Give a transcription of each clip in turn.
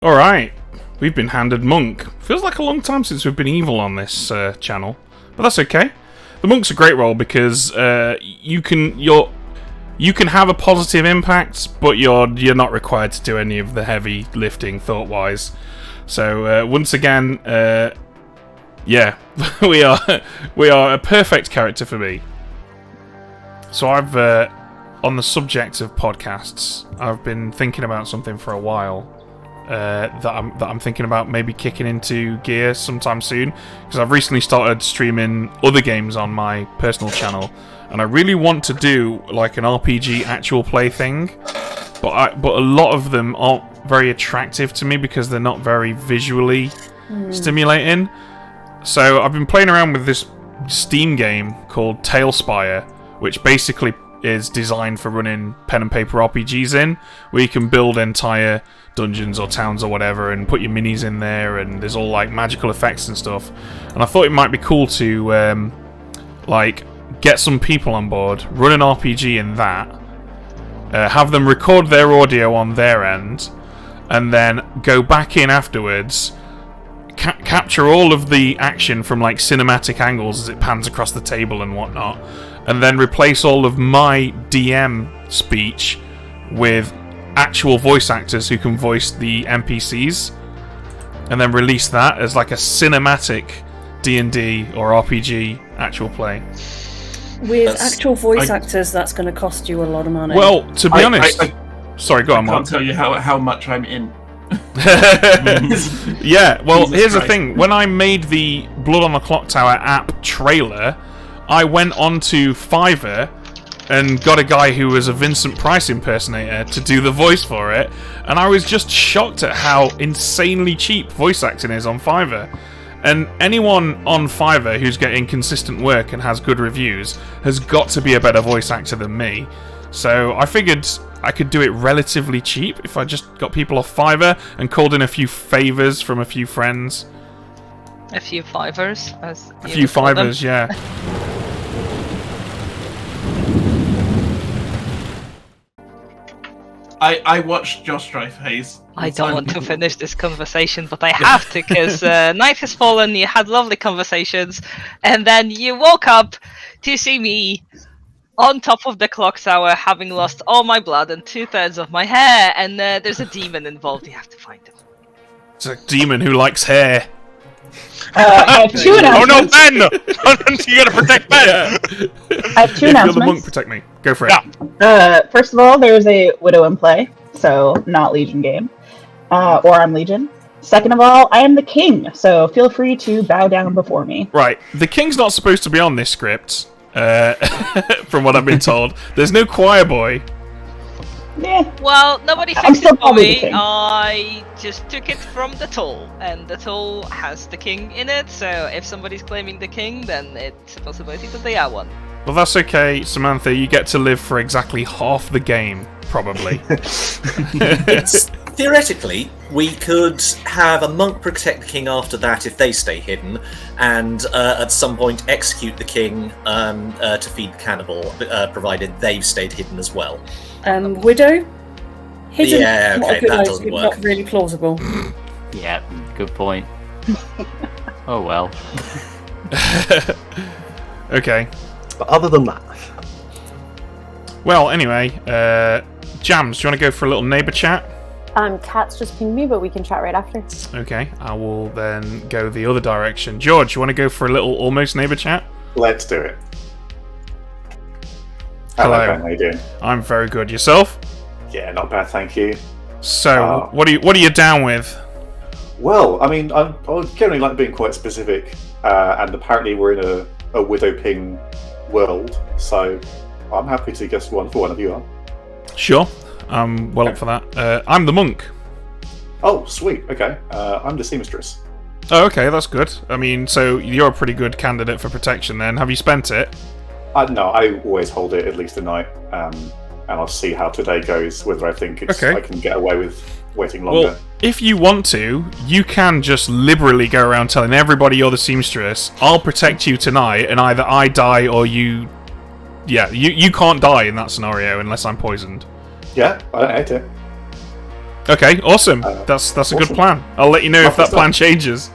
Alright, we've been handed Monk. Feels like a long time since we've been evil on this channel, but that's okay. The Monk's a great role because you can have a positive impact, but you're not required to do any of the heavy lifting thought-wise. So once again, yeah, we are a perfect character for me. So I've on the subject of podcasts, I've been thinking about something for a while. That I'm thinking about maybe kicking into gear sometime soon, because I've recently started streaming other games on my personal channel, and I really want to do like an RPG actual play thing, but a lot of them aren't very attractive to me because they're not very visually stimulating. So I've been playing around with this Steam game called Talespire, which basically is designed for running pen and paper RPGs in, where you can build entire dungeons or towns or whatever and put your minis in there, and there's all like magical effects and stuff. And I thought it might be cool to like get some people on board, run an RPG in that, have them record their audio on their end, and then go back in afterwards, capture all of the action from like cinematic angles as it pans across the table and whatnot, and then replace all of my DM speech with actual voice actors who can voice the NPCs, and then release that as like a cinematic D&D or RPG actual play. With actual voice actors, that's going to cost you a lot of money. Well, to be honest... Sorry, go on, Mark. I can't tell you how much I'm in. Yeah, well, here's the thing. When I made the Blood on the Clocktower app trailer, I went onto Fiverr and got a guy who was a Vincent Price impersonator to do the voice for it, and I was just shocked at how insanely cheap voice acting is on Fiverr. And anyone on Fiverr who's getting consistent work and has good reviews has got to be a better voice actor than me. So I figured I could do it relatively cheap if I just got people off Fiverr and called in a few favours from a few friends. A few fivers, as a few fivers, yeah. I watched Josh drive Hayes. I don't want to finish this conversation, but I have to, because night has fallen, you had lovely conversations, and then you woke up to see me on top of the clock tower, having lost all my blood and 2/3 of my hair, and there's a demon involved. You have to find him. It's a demon who likes hair. I have two announcements. Oh no, Ben! You gotta protect Ben! I have two announcements. You're the monk, protect me. Go for it. First of all, there's a Widow in play, so not Legion game. Or I'm Legion. Second of all, I am the king, so feel free to bow down before me. Right, the king's not supposed to be on this script, from what I've been told. There's no choir boy. Yeah. Well, nobody fixed it for me. I just took it from the toll, and the toll has the king in it, so if somebody's claiming the king, then it's a possibility that they are one. Well, that's okay, Samantha. You get to live for exactly half the game, probably. Theoretically, we could have a monk protect the king after that if they stay hidden, and at some point execute the king to feed the cannibal, provided they've stayed hidden as well. Widow? Hidden, yeah, okay, that doesn't work. Not really plausible. Yeah, good point. Oh well. Okay. But other than that... Well, anyway, Jams, do you want to go for a little neighbour chat? Kat's just pinged me, but we can chat right after. Okay, I will then go the other direction. George, you want to go for a little almost neighbour chat? Let's do it. Hello. Ben, how you doing? I'm very good. Yourself? Yeah, not bad, thank you. So, what are you down with? Well, I mean, I generally like being quite specific, and apparently we're in a Widow Ping world, so I'm happy to guess one for one of you are. Sure, I'm well up for that. I'm the monk. Oh, sweet. Okay, I'm the seamstress. Oh, okay, that's good. I mean, so you're a pretty good candidate for protection then. Have you spent it? No, I always hold it at least a night, and I'll see how today goes, whether I think I can get away with waiting longer. Well, if you want to, you can just liberally go around telling everybody you're the seamstress. I'll protect you tonight, and either I die or you... Yeah, you can't die in that scenario unless I'm poisoned. Yeah, I don't hate it. Okay, awesome. That's a good awesome. plan. I'll let you know if that Lovely plan changes.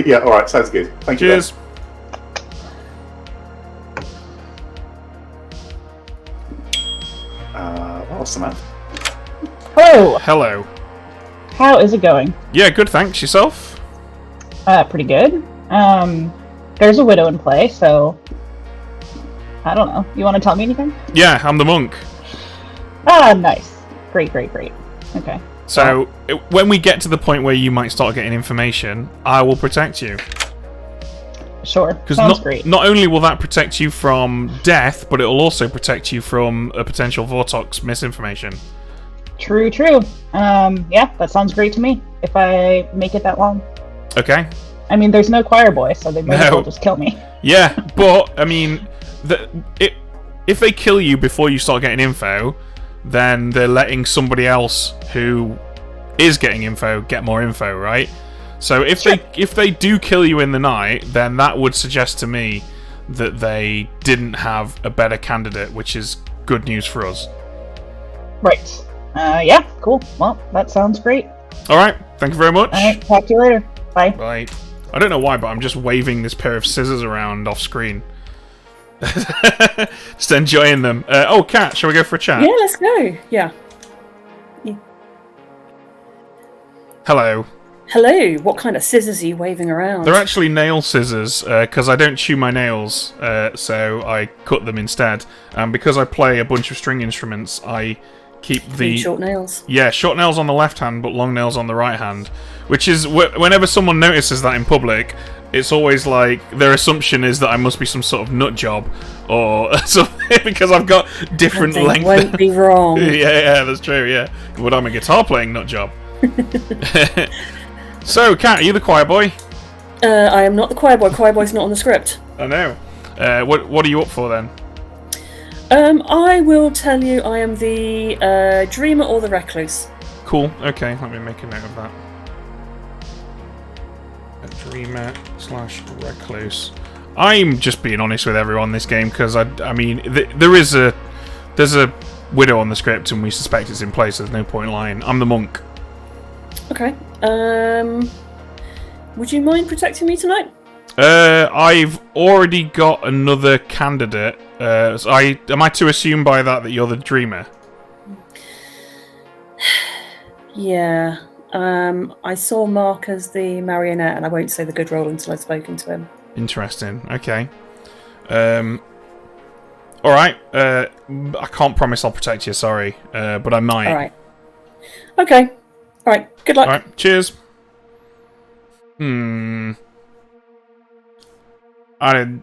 Yeah, alright, sounds good. Thank you. Cheers. Well, Samantha. Hello. Hello. How is it going? Yeah, good, thanks. Yourself? Pretty good. There's a widow in play, so I don't know. You want to tell me anything? Yeah, I'm the monk. Ah, nice. Great. Okay. So, when we get to the point where you might start getting information, I will protect you. Sure. Because Sounds great. not only will that protect you from death, but it will also protect you from a potential Vortox misinformation. True. Yeah, that sounds great to me. If I make it that long. Okay. I mean, there's no choir boy, so they might as No. well just kill me. Yeah, but, I mean, if they kill you before you start getting info, then they're letting somebody else who is getting info get more info, right? So if they do kill you in the night, then that would suggest to me that they didn't have a better candidate, which is good news for us. Right. Yeah, cool. Well, that sounds gret. Alright, thank you very much. Alright, talk to you later. Bye. Bye. I don't know why, but I'm just waving this pair of scissors around off screen. Just enjoying them. Oh, Kat, shall we go for a chat? Yeah, let's go. Yeah. Hello. Hello. What kind of scissors are you waving around? They're actually nail scissors, because I don't chew my nails, so I cut them instead. And because I play a bunch of string instruments, I keep the... short nails. Yeah, short nails on the left hand, but long nails on the right hand. Which is, whenever someone notices that in public, it's always like, their assumption is that I must be some sort of nut job, or something, because I've got different They length... won't be wrong. yeah, that's true, yeah. But I'm a guitar playing nut job. So, Kat, are you the choir boy? I am not the choir boy. Choir boy's not on the script. I know. What are you up for then? I will tell you I am the dreamer or the recluse. Cool. Okay, let me make a note of that. A dreamer / recluse. I'm just being honest with everyone this game because I mean there's a widow on the script and we suspect it's in place. So there's no point lying. I'm the monk. Okay. Would you mind protecting me tonight? I've already got another candidate. So am I to assume by that you're the dreamer? Yeah. I saw Mark as the marionette, and I won't say the good role until I've spoken to him. Interesting. Okay. All right. I can't promise I'll protect you. Sorry, but I might. All right. Okay. All right. Good luck. All right. Cheers. I'm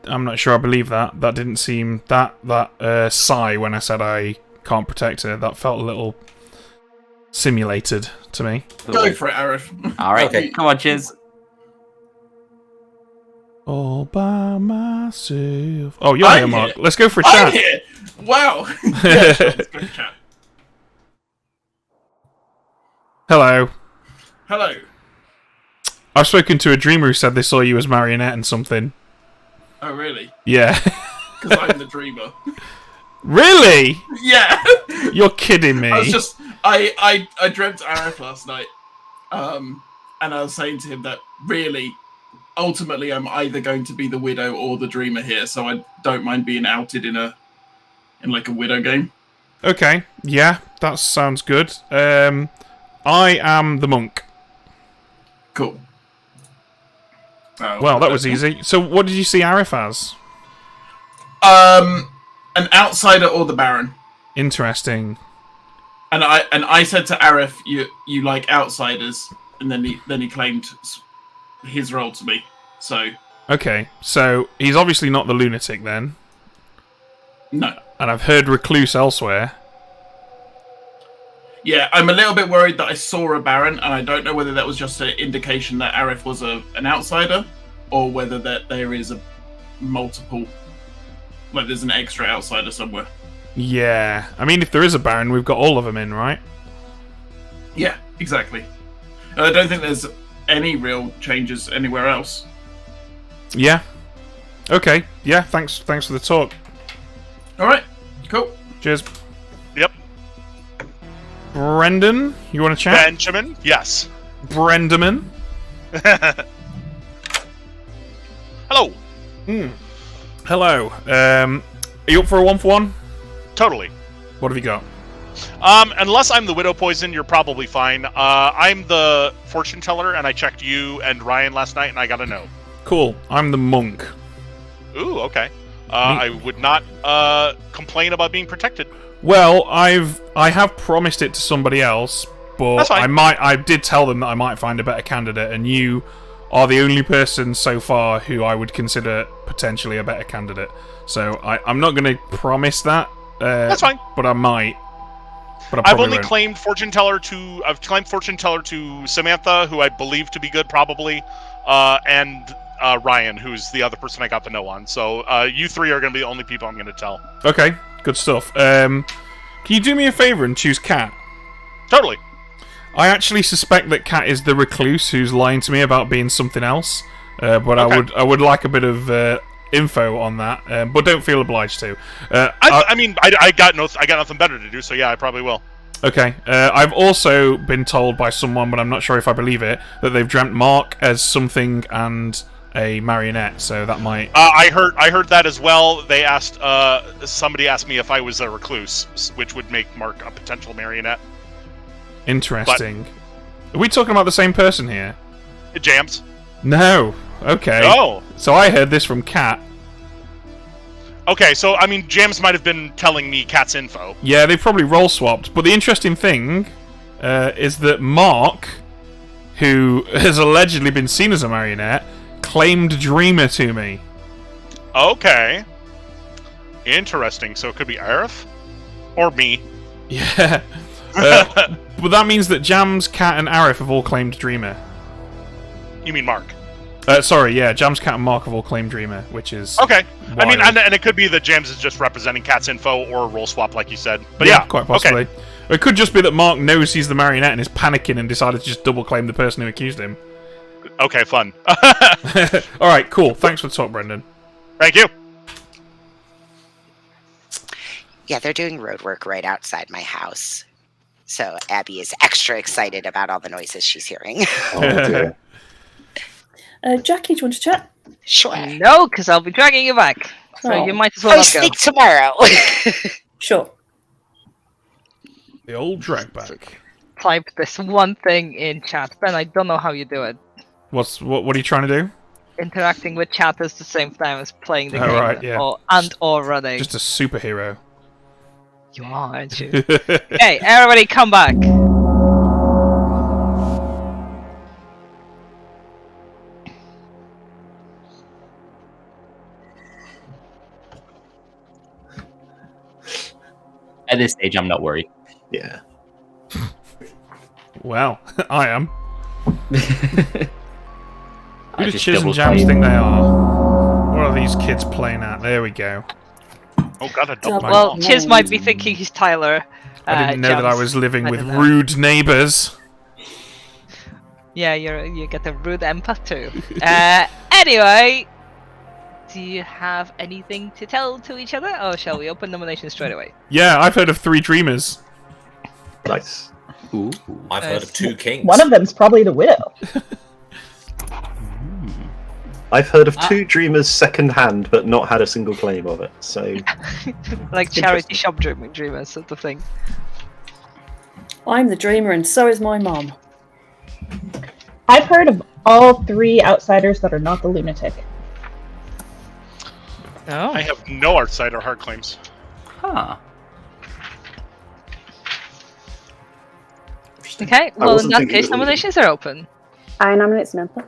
not sure I believe that. That didn't seem that sigh when I said I can't protect her. That felt a little simulated to me. Go for it, Arif. Alright, Okay. come on, Chiz. All by myself. Oh, you're I'm here, Mark. here. Let's go for a I'm chat. here! Wow! Yeah, sure, let's go chat. Hello. Hello. I've spoken to a dreamer who said they saw you as marionette and something. Oh, really? Yeah. Because I'm the dreamer. Really? Yeah! You're kidding me. I was just... I dreamt Arif last night. And I was saying to him that, really, ultimately, I'm either going to be the widow or the dreamer here, so I don't mind being outed in like a widow game. Okay. Yeah, that sounds good. I am the monk. Cool. Well, that was easy. So, what did you see Arif as? An outsider or the Baron. Interesting. And I said to Arif, you like outsiders, and then he claimed his role to me. So Okay, so he's obviously not the lunatic then. no. And I've heard recluse elsewhere. Yeah, I'm a little bit worried that I saw a Baron, and I don't know whether that was just an indication that Arif was an outsider, or whether that there is a multiple, like there's an extra outsider somewhere. Yeah, I mean, if there is a Baron, we've got all of them in, right? Yeah, exactly. I don't think there's any real changes anywhere else. Yeah. Okay. Yeah. Thanks for the talk. All right. Cool. Cheers. Yep. Brendan, you want to chat? Benjamin, yes. Brendaman. Hello. Hello. Are you up for a 1-for-1? Totally. What have you got? Unless I'm the Widow Poison, you're probably fine. I'm the Fortune Teller, and I checked you and Ryan last night, and I got a no. Cool. I'm the monk. Ooh, okay. I would not complain about being protected. Well, I have promised it to somebody else, but That's fine. I did tell them that I might find a better candidate, and you are the only person so far who I would consider potentially a better candidate. So I'm not going to promise that. That's fine. But I might. But I've only claimed Fortune Teller to Samantha, who I believe to be good, probably, and Ryan, who's the other person I got the no on. So you three are going to be the only people I'm going to tell. Okay, good stuff. Can you do me a favor and choose Kat? Totally. I actually suspect that Kat is the recluse who's lying to me about being something else. But okay. I would like a bit of info on that, but don't feel obliged to. I got nothing better to do, so yeah, I probably will. Okay. I've also been told by someone, but I'm not sure if I believe it, that they've dreamt Mark as something and a marionette. So that might. I heard that as well. They asked. Somebody asked me if I was a recluse, which would make Mark a potential marionette. Interesting. Are we talking about the same person here? Jams. No. Okay. Oh. So I heard this from Kat. Okay, so I mean, Jams might have been telling me Kat's info. Yeah, they probably role swapped. But the interesting thing is that Mark, who has allegedly been seen as a marionette, claimed Dreamer to me. Okay. Interesting. So it could be Aerith? Or me. Yeah. But that means that Jams, Kat, and Aerith have all claimed Dreamer. You mean Mark? Sorry, yeah, Jams, Cat, and Mark have all claimed Dreamer, which is okay. wild. I mean, and it could be that Jams is just representing Cat's info or a roll swap, like you said. But yeah, quite possibly. Okay. It could just be that Mark knows he's the marionette and is panicking and decided to just double claim the person who accused him. Okay, fun. All right, cool. Thanks for the talk, Brendan. Thank you. Yeah, they're doing road work right outside my house. So Abby is extra excited about all the noises she's hearing. Oh, dear. Jackie, do you want to chat? Sure. No, because I'll be dragging you back. So you might as well First not go. thing tomorrow. Sure. The old drag back. Type this one thing in chat. Ben, I don't know how you do it. What are you trying to do? Interacting with chat at the same time as playing the Oh, game. right, yeah. Or running. Just a superhero. You are, aren't you? Hey, everybody come back. At this stage, I'm not worried. Yeah. Well, I am. Who I do just Chiz and double Jams claim. think they are? What are these kids playing at? There we go. Oh, God, a double. Well, Chiz might be thinking he's Tyler. I didn't know that I Jams, was living I with don't know. rude neighbours. Yeah, you get a rude empath too. Anyway, do you have anything to tell to each other, or shall we open nominations straight away? Yeah, I've heard of 3 dreamers. Nice. Ooh. I've heard of 2 kings. One of them's probably the widow. I've heard of 2 dreamers second-hand, but not had a single claim of it. So, Like charity shop dreamers sort of thing. I'm the dreamer, and so is my mom. I've heard of all 3 outsiders that are not the lunatic. Oh. I have no outside or hard claims. Huh. Okay, well in that case, nominations are open. I nominate Samantha.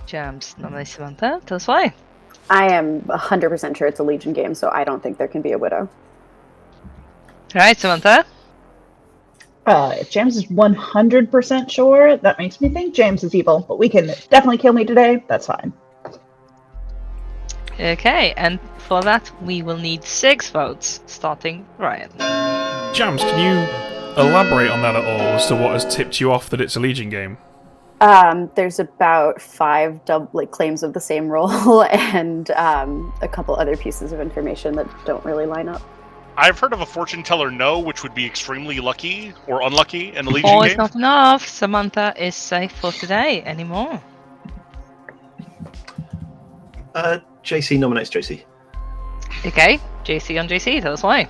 Jams, nominate Samantha. Tell us why. I am 100% sure it's a Legion game, so I don't think there can be a widow. Alright, Samantha. If James is 100% sure, that makes me think James is evil, but we can definitely kill me today. That's fine. Okay, and for that, we will need 6 votes, starting Ryan. Jams, can you elaborate on that at all as to what has tipped you off that it's a Legion game? There's about 5 claims of the same role and a couple other pieces of information that don't really line up. I've heard of a fortune teller no, which would be extremely lucky or unlucky in a Legion Four game. is not enough. Samantha is safe for today anymore. JC nominates JC. Okay, JC on JC, tell us why.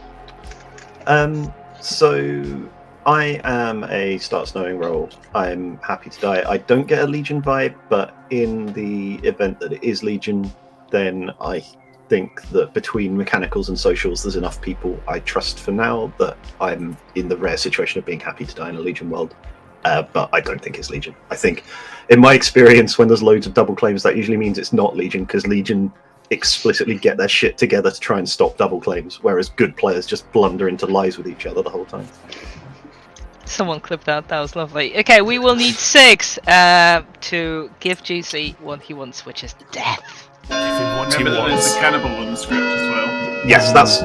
So I am a start snowing roll. I'm happy to die. I don't get a Legion vibe, but in the event that it is Legion, then I think that between mechanicals and socials, there's enough people I trust for now that I'm in the rare situation of being happy to die in a Legion world. But I don't think it's Legion. I think, in my experience, when there's loads of double claims, that usually means it's not Legion, because Legion explicitly get their shit together to try and stop double claims, whereas good players just blunder into lies with each other the whole time. Someone clipped that. That was lovely. Okay, we will need 6 to give JC what he wants, which is death. Remember that there's a cannibal on the script as well. Yes, that's.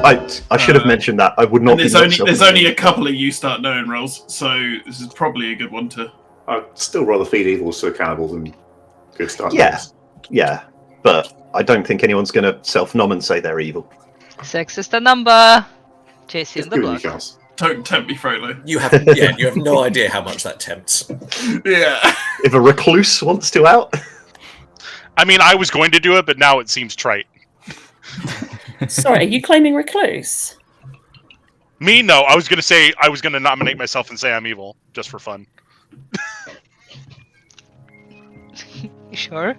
I should have mentioned that. I would not. And there's only a couple of you start knowing rolls, so this is probably a good one to. I'd still rather feed evils to a cannibal than good start. Yeah, but I don't think anyone's going to self-nom and say they're evil. 6 is the number. JC in the block. Don't tempt me, Frollo. You have no idea how much that tempts. Yeah. If a recluse wants to out. I mean, I was going to do it, but now it seems trite. Sorry, are you claiming recluse? Me? No, I was going to nominate myself and say I'm evil, just for fun. You sure?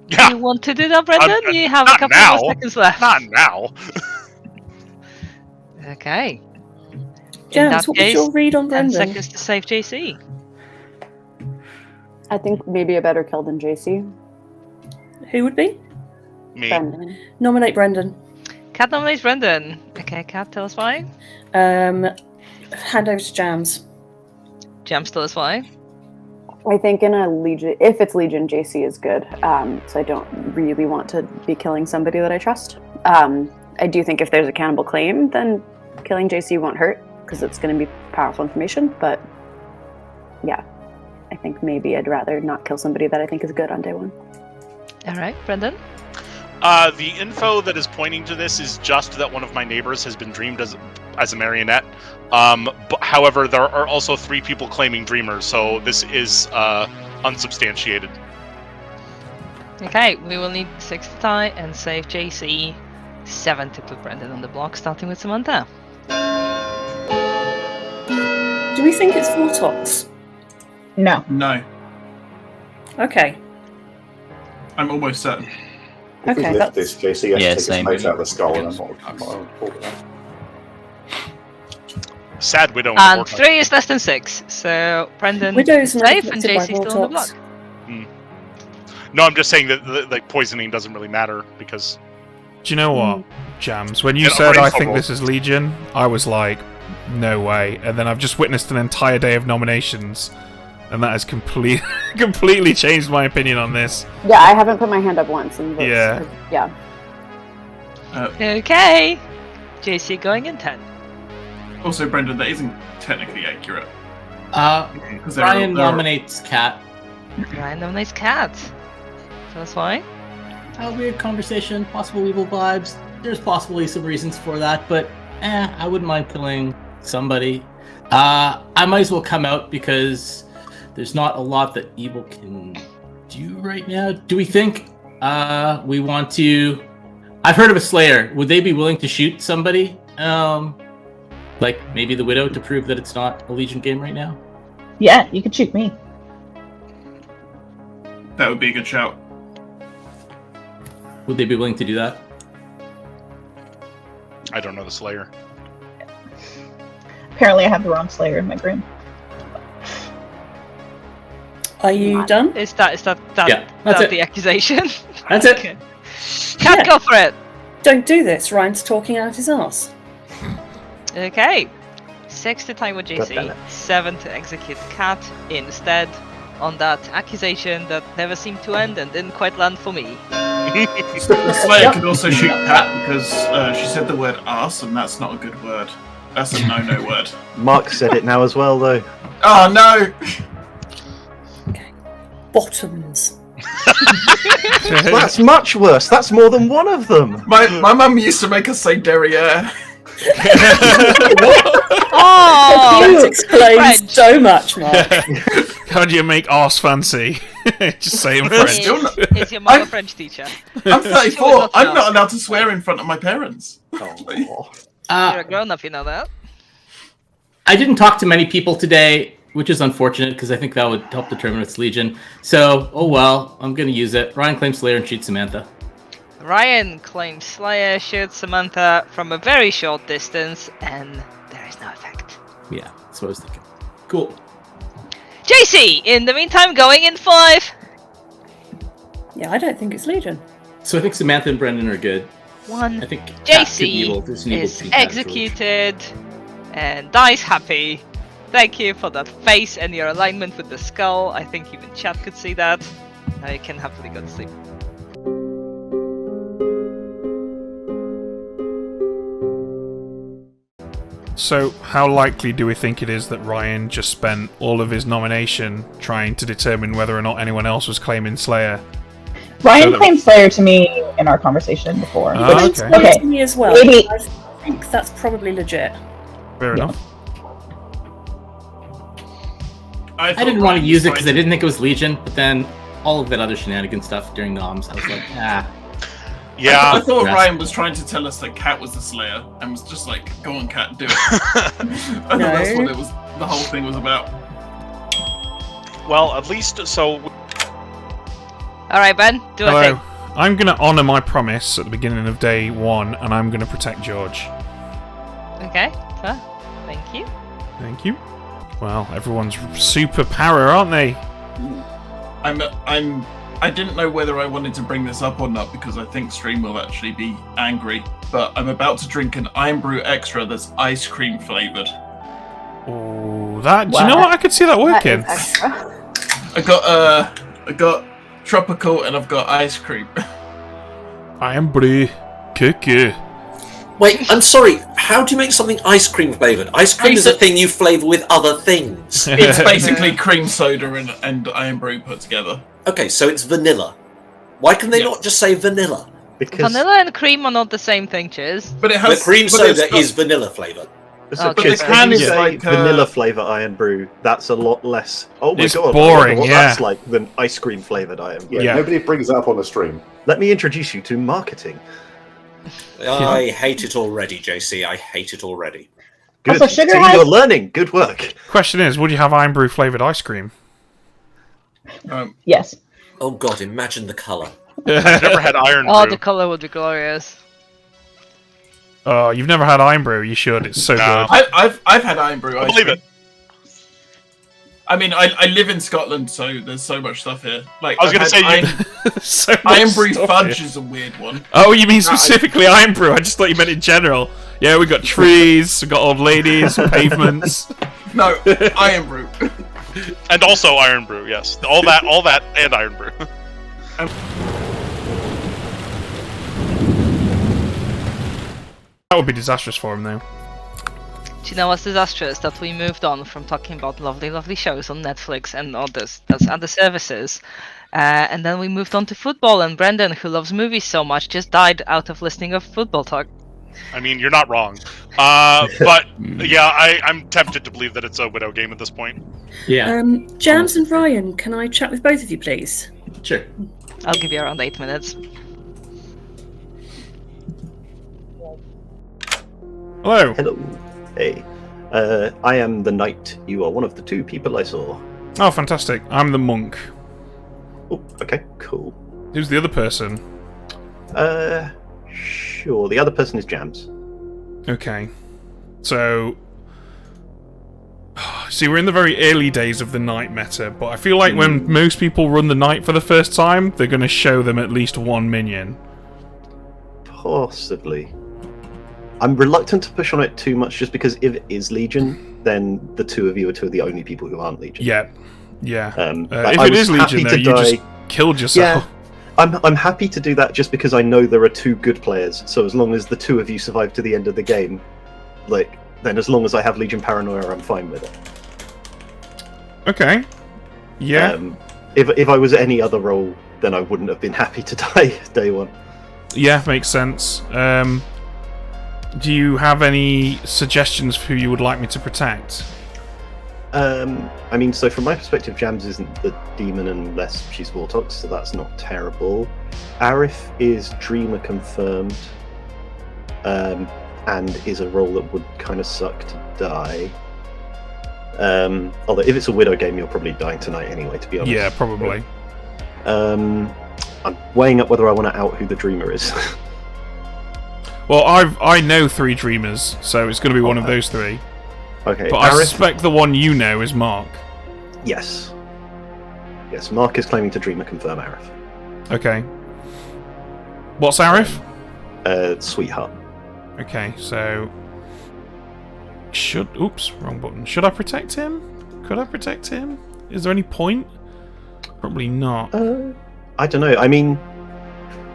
Yeah. You want to do that, Brendan? You have a couple now. more seconds left. Not now. Okay. Jams, what was your read on 10 Brendan? seconds to save JC. I think maybe a better kill than JC. Who would be? Me. Brendan. Nominate Brendan. Cat nominates Brendan. Okay, Cat, tell us why. Hand over to Jams. Jams, tell us why. I think in a Legion, if it's Legion, JC is good. So I don't really want to be killing somebody that I trust. I do think if there's a cannibal claim, then killing JC won't hurt, because it's going to be powerful information. But yeah, I think maybe I'd rather not kill somebody that I think is good on day 1. All right, Brendan. The info that is pointing to this is just that one of my neighbors has been dreamed as a marionette. But, however, there are also 3 people claiming dreamers, so this is unsubstantiated. Okay, we will need 6 to tie and save JC. 7 to put Brendan on the block, starting with Samantha. Do we think it's Vortox? No. No. Okay. I'm almost certain. If we Okay, lift that's... this, JC has Yeah, to take same. his face out of the skull, and I'm not on board with that. Sad widow. And 3 is less than 6, so Brendan Widow's is not safe and affected by JC's still on the Vortox. block. No, I'm just saying that like poisoning doesn't really matter because. Do you know what, Jams? When you Yeah, said I brainstorm think roll. this is Legion, I was like, no way. And then I've just witnessed an entire day of nominations, and that has completely changed my opinion on this. Yeah, I haven't put my hand up once. And Yeah. Yeah. Okay. JC going in 10. Also, Brendan, that isn't technically accurate. Because Ryan nominates Cat. Ryan nominates Cat. Tell us why. A weird conversation, possible evil vibes. There's possibly some reasons for that, but I wouldn't mind killing somebody. I might as well come out because there's not a lot that evil can do right now. Do we think we want to... I've heard of a Slayer. Would they be willing to shoot somebody? Like maybe the Widow to prove that it's not a Legion game right now? Yeah, you could shoot me. That would be a good shout. Would they be willing to do that? I don't know the Slayer. Apparently I have the wrong Slayer in my brain. Are you done? Is that Yeah, that's it. the accusation? That's it. Okay. Cat, go for it. Don't do this. Ryan's talking out his ass. Okay. 6 to time with God damn JC, it. 7 to execute Cat instead on that accusation that never seemed to end and didn't quite land for me. The Slayer could also shoot Cat because she said the word ass, and that's not a good word. That's a no-no word. Mark said it now as well, though. Oh no! Bottoms. That's much worse. That's more than one of them. My mum used to make us say derriere. Oh, That explains so much, Mark. How do you make arse fancy? Just say in French. Is your mother French teacher? I'm 34. I'm not allowed to swear in front of my parents. You're a grown-up, you know that. I didn't talk to many people today, which is unfortunate because I think that would help determine its Legion. So, oh well, I'm going to use it. Ryan claims Slayer and shoots Samantha. Ryan claims Slayer, shoots Samantha from a very short distance, and there is no effect. Yeah, that's what I was thinking. Cool. JC, in the meantime, going in 5. Yeah, I don't think it's Legion. So I think Samantha and Brendan are good. 1. I think Cat could be JC evil. There's an evil is between Cat and George. executed and dies happy. Thank you for that face and your alignment with the skull. I think even chat could see that. Now you can happily go to sleep. So, how likely do we think it is that Ryan just spent all of his nomination trying to determine whether or not anyone else was claiming Slayer? Ryan claimed Slayer to me in our conversation before. Oh, It's okay. okay. To me as well. Maybe. I think that's probably legit. Fair enough. I didn't want to use it because I didn't think it was Legion, but then all of that other shenanigan stuff during noms, I was like, Yeah. I thought Yeah. Ryan was trying to tell us that Cat was the Slayer, and was just like, "Go on, Cat, do it." I thought that's what it was. The whole thing was about. Well, at least so. Alright, Ben, do a Hello. thing. I'm going to honour my promise at the beginning of day 1, and I'm going to protect George. Okay, fair. Thank you. Thank you. Well, everyone's super power, aren't they? I didn't know whether I wanted to bring this up or not because I think stream will actually be angry. But I'm about to drink an Iron Brew Extra that's ice cream flavored. Oh, that. Do you know what? I could see that working. I got tropical and I've got ice cream. Iron Brew. Cuckoo. Wait, I'm sorry. How do you make something ice cream flavored? Ice cream is a thing you flavor with other things. It's basically cream soda and Iron Brew put together. Okay, so it's vanilla. Why can they not just say vanilla? Because Vanilla and cream are not the same thing, Cheers. But it the cream soda is vanilla flavored. So but Chiz, the when can you is say like, vanilla flavor Iron Brew, that's a lot less. Oh my It's god! boring, what yeah. that's like than ice cream flavored Iron Brew. Yeah. Nobody brings that up on the stream. Let me introduce you to marketing. I hate it already, JC. I hate it already. Good. Also, sugar See, has- you're learning. Good work. Question is, would you have Iron Brew flavoured ice cream? Yes. Oh god, imagine the colour. I've never had Iron Oh, Brew. the color would be glorious. Oh, you've never had Iron Brew? You should. It's so No. good. I've had Iron Brew. I ice believe cream. it. I mean, I live in Scotland, so there's so much stuff here. Like I was gonna say, So much Iron Brew stuff fudge here. is a weird one. Oh, you mean specifically Iron Brew? I just thought you meant in general. Yeah, we got trees, we got old ladies, pavements. No, Iron Brew. And also Iron Brew, yes. All that, and Iron Brew. That would be disastrous for him, though. Do you know what's disastrous? That we moved on from talking about lovely, lovely shows on Netflix and all those other services. And then we moved on to football, and Brendan, who loves movies so much, just died out of listening of football talk. I mean, you're not wrong. But yeah, I'm tempted to believe that it's a Widow game at this point. Yeah. Jams and Ryan, can I chat with both of you, please? Sure. I'll give you around 8 minutes. Hello. Hello. Hey. I am the knight. You are one of the 2 people I saw. Oh, fantastic. I'm the monk. Oh, okay, cool. Who's the other person? Sure. The other person is Jams. Okay. So... See, we're in the very early days of the knight meta, but I feel like when most people run the knight for the first time, they're going to show them at least 1 minion. Possibly. I'm reluctant to push on it too much, just because if it is Legion, then the 2 of you are 2 of the only people who aren't Legion. Yeah. Yeah. I If was it is happy Legion, though, to you die- just killed yourself. Yeah, I'm happy to do that just because I know there are 2 good players. So as long as the 2 of you survive to the end of the game, then as long as I have Legion Paranoia, I'm fine with it. Okay. Yeah. If I was any other role, then I wouldn't have been happy to die day 1. Yeah, makes sense. Do you have any suggestions for who you would like me to protect? I mean, so from my perspective, Jams isn't the demon unless she's Vortox, so that's not terrible. Arif is Dreamer confirmed, and is a role that would kind of suck to die. Although if it's a Widow game, you're probably dying tonight anyway, to be honest. Yeah, probably. I'm weighing up whether I want to out who the Dreamer is. Well, I know 3 Dreamers, so it's going to be one of those 3. Okay, but Arif, I suspect the one you know is Mark. Yes. Yes, Mark is claiming to Dreamer confirm Arif. Okay. What's Arif? Sweetheart. Okay, so... Oops, wrong button. Should I protect him? Could I protect him? Is there any point? Probably not. I don't know. I mean,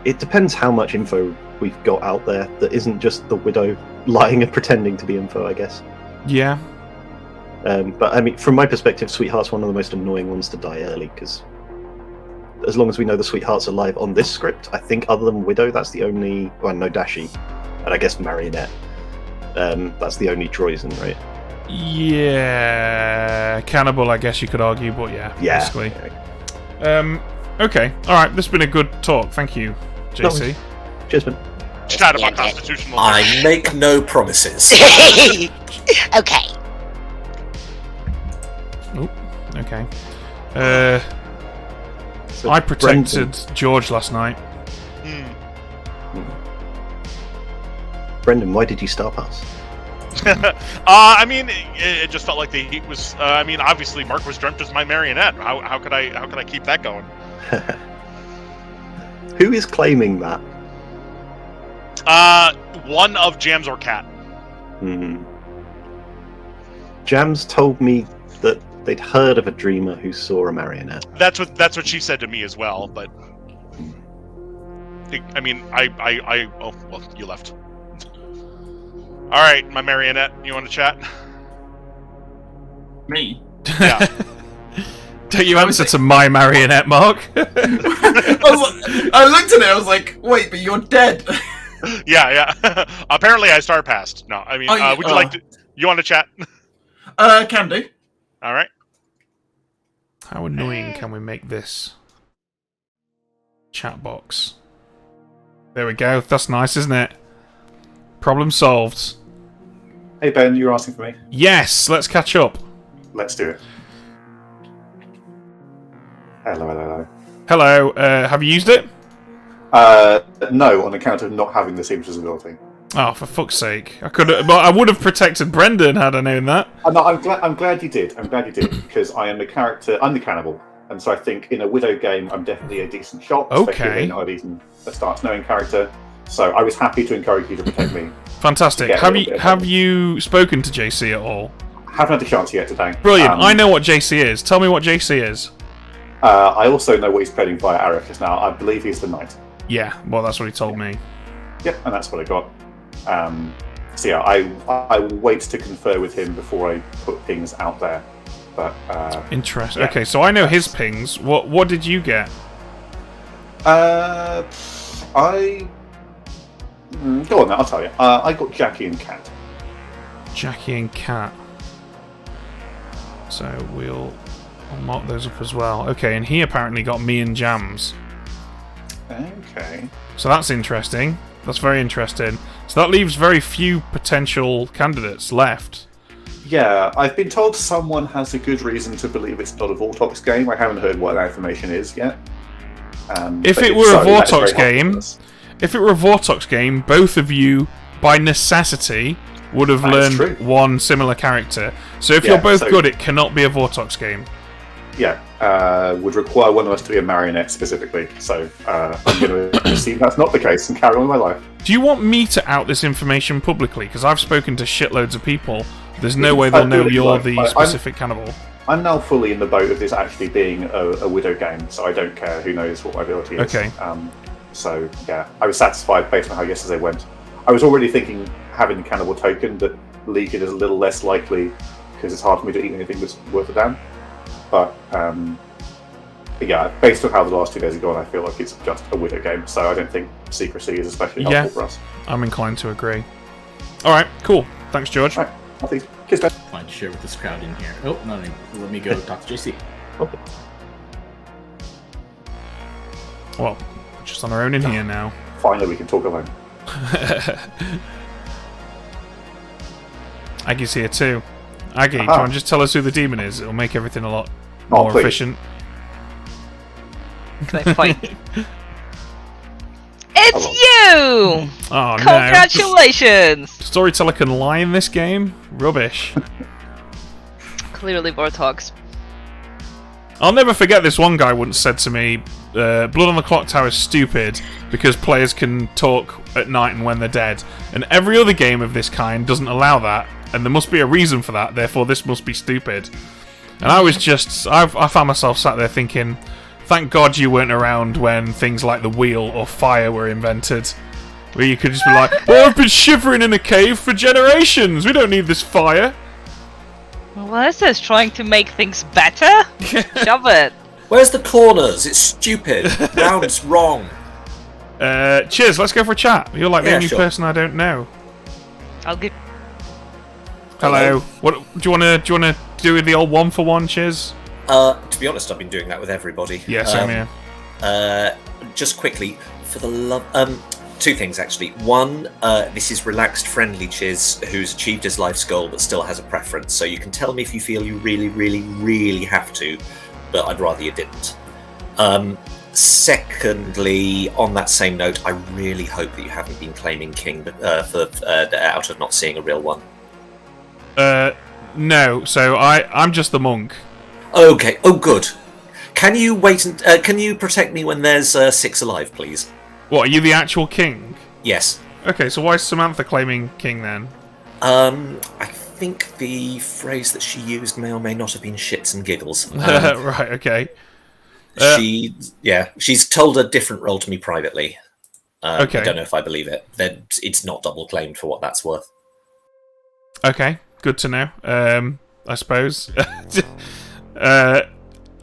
it depends how much info we've got out there that isn't just the Widow lying and pretending to be info, I guess. Yeah. But I mean, from my perspective, Sweetheart's one of the most annoying ones to die early, because as long as we know the Sweetheart's alive on this script, I think other than Widow, that's the only... Well, no, Dashi. And I guess Marionette. That's the only Troyzen, right? Yeah... Cannibal, I guess you could argue, but yeah, basically. Yeah. Okay, alright, this has been a good talk. Thank you, JC. Cheers, man. Chat about constitutional. I make no promises. Okay. Oh, okay. So I protected Brendan. George last night. Brendan, why did you star pass? I mean, it just felt like the heat was. I mean, obviously, Mark was dreamt as my marionette. How could I keep that going? Who is claiming that? One of Jams or Cat. Jams told me that they'd heard of a dreamer who saw a marionette. That's what she said to me as well. But I mean, oh well, you left. All right, my marionette. You want to chat? Me? Yeah. Don't you answer to my marionette, Mark? I looked at it. I was like, "Wait, but you're dead." Yeah. Apparently, I star passed. No, I mean, would you like to? You want to chat? Can do. All right. How annoying can we make this chat box? There we go. That's nice, isn't it? Problem solved. Hey Ben, you were asking for me? Yes, let's catch up. Let's do it. Hello. Hello, have you used it? No, on account of not having the seamstress ability. Oh, for fuck's sake! I would have protected Brendan had I known that. No, I'm glad you did. I'm glad you did because I am the character. I'm the cannibal, and so I think in a Widow game, I'm definitely a decent shot. Okay. Especially not a start knowing character. So I was happy to encourage you to protect me. Fantastic. Have you spoken to JC at all? Haven't had the chance yet today. Brilliant. I know what JC is. Tell me what JC is. I also know what he's playing via Arif just now. I believe he's the knight. Yeah, well, that's what he told me. Yep, and that's what I got. So yeah, I will wait to confer with him before I put things out there. But interesting. Yeah. Okay, so I know his pings. What did you get? Go on, then, I'll tell you. I got Jackie and Cat. Jackie and Cat. So I'll mark those up as well. Okay, and he apparently got me and Jams. Okay. So that's interesting. That's very interesting. So that leaves very few potential candidates left. Yeah, I've been told someone has a good reason to believe it's not a Vortox game. I haven't heard what that information is yet. If it were a Vortox game, both of you, by necessity, would have learned one similar character. So if you're both good, it cannot be a Vortox game. Yeah, would require one of us to be a marionette specifically. So I'm going to assume that's not the case and carry on with my life. Do you want me to out this information publicly? Because I've spoken to shitloads of people. There's no way they'll know you're the specific cannibal. I'm now fully in the boat of this actually being a Widow game, so I don't care who knows what my ability is. Okay. So, yeah, I was satisfied based on how yesterday went. I was already thinking having the cannibal token, that Legion is a little less likely because it's hard for me to eat anything that's worth a damn. But yeah, based on how the last 2 days have gone, I feel like it's just a Widow game, so I don't think secrecy is especially helpful for us. I'm inclined to agree. All right, cool. Thanks, George. All right, I think. Kiss, Ben. Fine to share with this crowd in here. Oh, no, let me go talk to JC. Okay. Well, we're just on our own in here now. Finally, we can talk alone. Aggie's here too. Aggie, do you want to just tell us who the demon is? It'll make everything a lot more please. efficient. Can I fight? It's you! Oh no. Congratulations! Storyteller can lie in this game? Rubbish. Clearly Warthogs. I'll never forget this one guy once said to me, Blood on the Clocktower is stupid because players can talk at night and when they're dead. And every other game of this kind doesn't allow that, and there must be a reason for that, therefore this must be stupid. And I was just... I found myself sat there thinking, thank God you weren't around when things like the wheel or fire were invented. Where you could just be like, oh, I've been shivering in a cave for generations, we don't need this fire. Well, this is trying to make things better? Shove it. Where's the corners? It's stupid. Round's wrong. Cheers, let's go for a chat. You're like the Yeah, only sure. person I don't know. I'll give... Hello. What do you wanna do the old 1-for-1, Cheers? To be honest, I've been doing that with everybody. Yeah, same here. Just quickly, for the love... two things, actually. One, this is relaxed, friendly Chiz, who's achieved his life's goal but still has a preference, so you can tell me if you feel you really, really, really have to, but I'd rather you didn't. Secondly, on that same note, I really hope that you haven't been claiming King out of not seeing a real one. No, so I'm just the monk. Okay, oh good. Can you wait and can you protect me when there's 6 alive, please? What, are you the actual king? Yes. Okay, so why is Samantha claiming king then? I think the phrase that she used may or may not have been shits and giggles. Right, okay. She's told a different role to me privately. Okay. I don't know if I believe it. Then it's not double claimed for what that's worth. Okay, good to know. I suppose.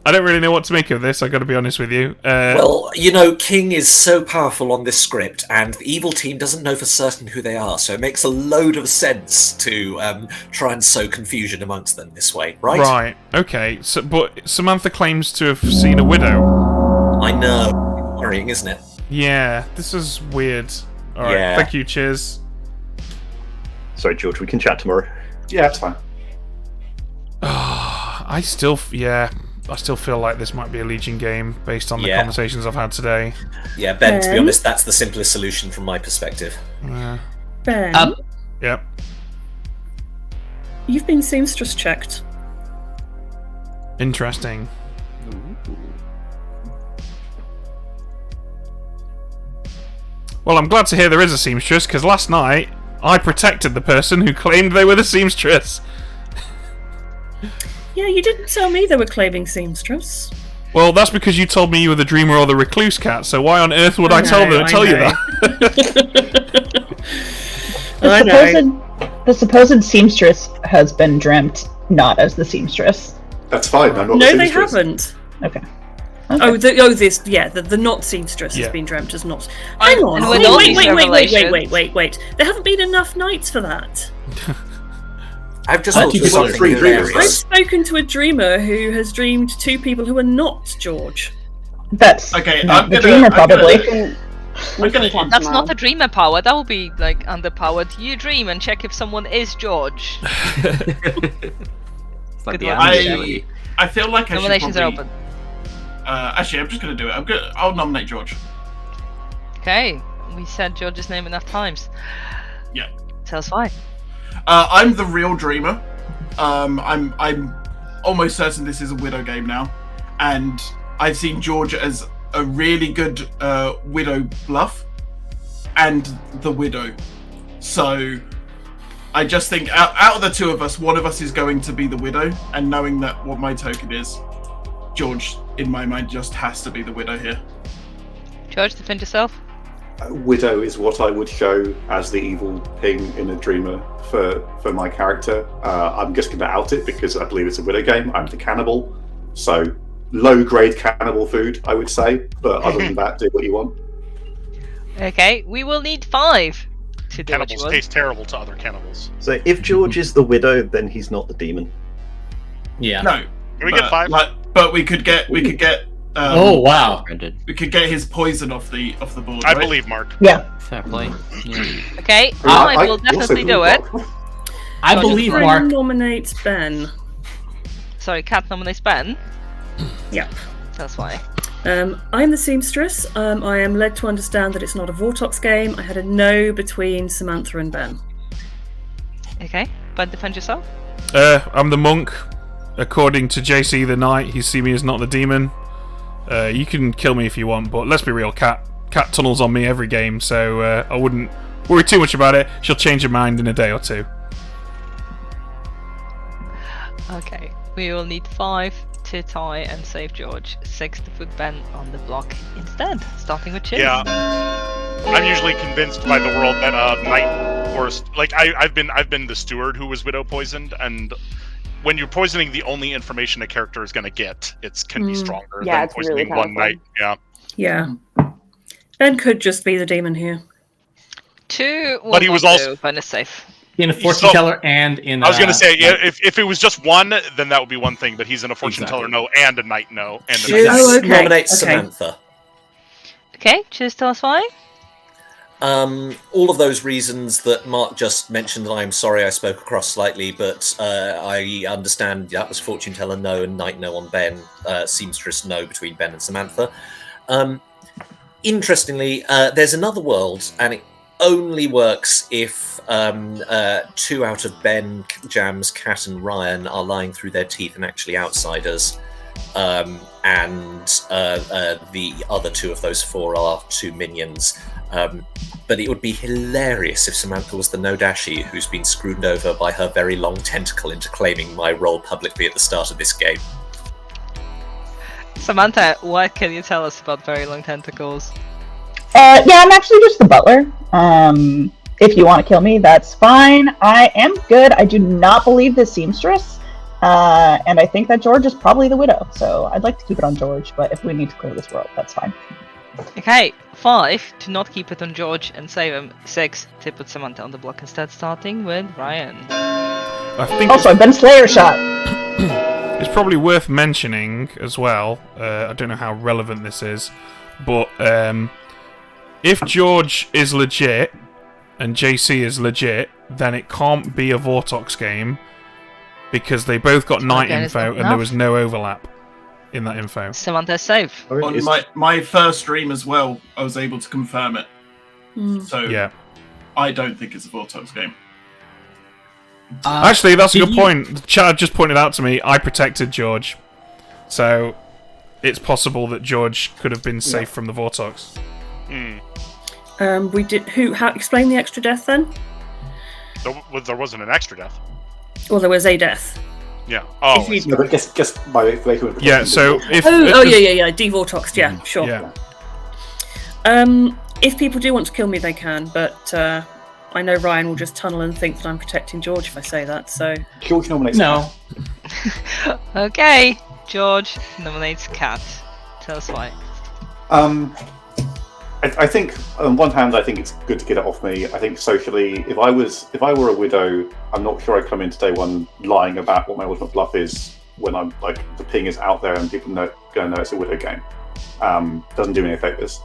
I don't really know what to make of this, I gotta be honest with you. Well, you know, King is so powerful on this script, and the evil team doesn't know for certain who they are, so it makes a load of sense to try and sow confusion amongst them this way, right? Right, okay. So, but Samantha claims to have seen a widow. I know. Worrying, isn't it? Yeah, this is weird. Alright, Yeah. thank you, cheers. Sorry, George, we can chat tomorrow. Yeah, that's fine. I still feel like this might be a Legion game based on the conversations I've had today. Yeah, Ben, to be honest, that's the simplest solution from my perspective. Ben, Yep. you've been seamstress checked. Interesting. Well, I'm glad to hear there is a seamstress, because last night I protected the person who claimed they were the seamstress. Yeah, you didn't tell me they were claiming seamstress. Well, that's because you told me you were the dreamer or the recluse cat, so why on earth would I tell you that? The supposed seamstress has been dreamt not as the seamstress. That's fine, I'm not No, the they seamstress. haven't. Okay. The not seamstress has been dreamt as not. Hang on. And with all these Wait. revelations- There haven't been enough nights for that. I've just thought of something hilarious. I've spoken to a dreamer who has dreamed 2 people who are not George. That's Okay, not I'm the gonna- dreamer, I'm gonna- probably. I'm gonna, That's not a dreamer power, that would be like underpowered. You dream and check if someone is George. It's like Good the one. analogy. I feel like I should Nominations are probably... open. Actually, I'm just gonna do it. I'll nominate George. Okay, we said George's name enough times. Yeah. Sounds fine. I'm the real dreamer. I'm almost certain this is a Widow game now, and I've seen George as a really good Widow bluff, and the Widow. So I just think out of the 2 of us, one of us is going to be the Widow, and knowing that what my token is, George, in my mind, just has to be the Widow here. George, defend yourself. Widow is what I would show as the evil ping in a dreamer for my character. I'm just going to out it because I believe it's a Widow game. I'm the cannibal, so low-grade cannibal food, I would say. But other than that, do what you want. Okay, we will need 5 to do what you Cannibals want. taste terrible to other cannibals. So if George is the widow, then he's not the demon. Yeah. No. Can we get 5? But we could get. Oh wow. We could get his poison off the board. I right? believe Mark. Yeah. Fair play. Yeah. Okay, I I will also definitely do believe it. Mark. I believe Ren Mark. nominates Ben. Sorry, Cat nominates Ben. Yep. That's why. I'm the seamstress. I am led to understand that it's not a Vortox game. I had a no between Samantha and Ben. Okay, Ben, defend yourself. I'm the monk. According to JC the Knight, you see me as not the demon. You can kill me if you want, but let's be real, Cat tunnels on me every game, so I wouldn't worry too much about it. She'll change her mind in a day or two. Okay, we will need 5 to tie and save George, 6 to put Ben on the block instead, starting with Chip. Yeah. I'm usually convinced by the world that Knight or I've been the steward who was widow poisoned, and when you're poisoning the only information a character is going to get, it can be stronger Yeah, than it's poisoning really one Knight. Yeah. Yeah. Ben could just be the demon here. 2 will But he was not also- do, Ben is safe. In a fortune teller and in. I was going to say, yeah, if it was just one, then that would be one thing. But he's in a fortune Exactly. teller no, and a knight no, and a Choose knight. Oh, okay. nominate Okay. Samantha. Okay, choose tell us why. All of those reasons that Mark just mentioned, and I'm sorry I spoke across slightly, but I understand that was fortune teller no and knight no on Ben, seamstress no between Ben and Samantha. Interestingly, there's another world, and it only works if 2 out of Ben, Jams, Cat, and Ryan are lying through their teeth and actually outsiders, and the other 2 of those 4 are 2 minions. But it would be hilarious if Samantha was the Nodashi who's been screwed over by her very long tentacle into claiming my role publicly at the start of this game. Samantha, what can you tell us about very long tentacles? Yeah, I'm actually just the butler. If you want to kill me, that's fine. I am good. I do not believe the seamstress. And I think that George is probably the widow. So I'd like to keep it on George, but if we need to clear this world, that's fine. Okay, 5 to not keep it on George and save him. 6 to put Samantha on the block instead, starting with Ryan. I think Also, I've been Slayer shot. it's probably worth mentioning as well. I don't know how relevant this is, but if George is legit and JC is legit, then it can't be a Vortox game because they both got night Okay, it's info not and there was no overlap in that info. Samantha's safe. On my first stream as well, I was able to confirm it. So Yeah. I don't think it's a Vortox game. Actually, that's a did good you- point. Chad just pointed out to me, I protected George. So, it's possible that George could have been safe from the Vortox. We did. Explain the extra death then? There wasn't an extra death. Well, there was a death. Yeah. Oh, If you- No, but guess my information. Yeah, so if... yeah, devortoxed, yeah, sure. Yeah. If people do want to kill me, they can, but I know Ryan will just tunnel and think that I'm protecting George if I say that, so... George nominates. No. Okay, George nominates Cat. Tell us why. I think on one hand, I think it's good to get it off me. I think socially, if I were a widow, I'm not sure I'd come into day one lying about what my ultimate bluff is when I'm like the ping is out there and people gonna know it's a widow game. Doesn't do me any favors.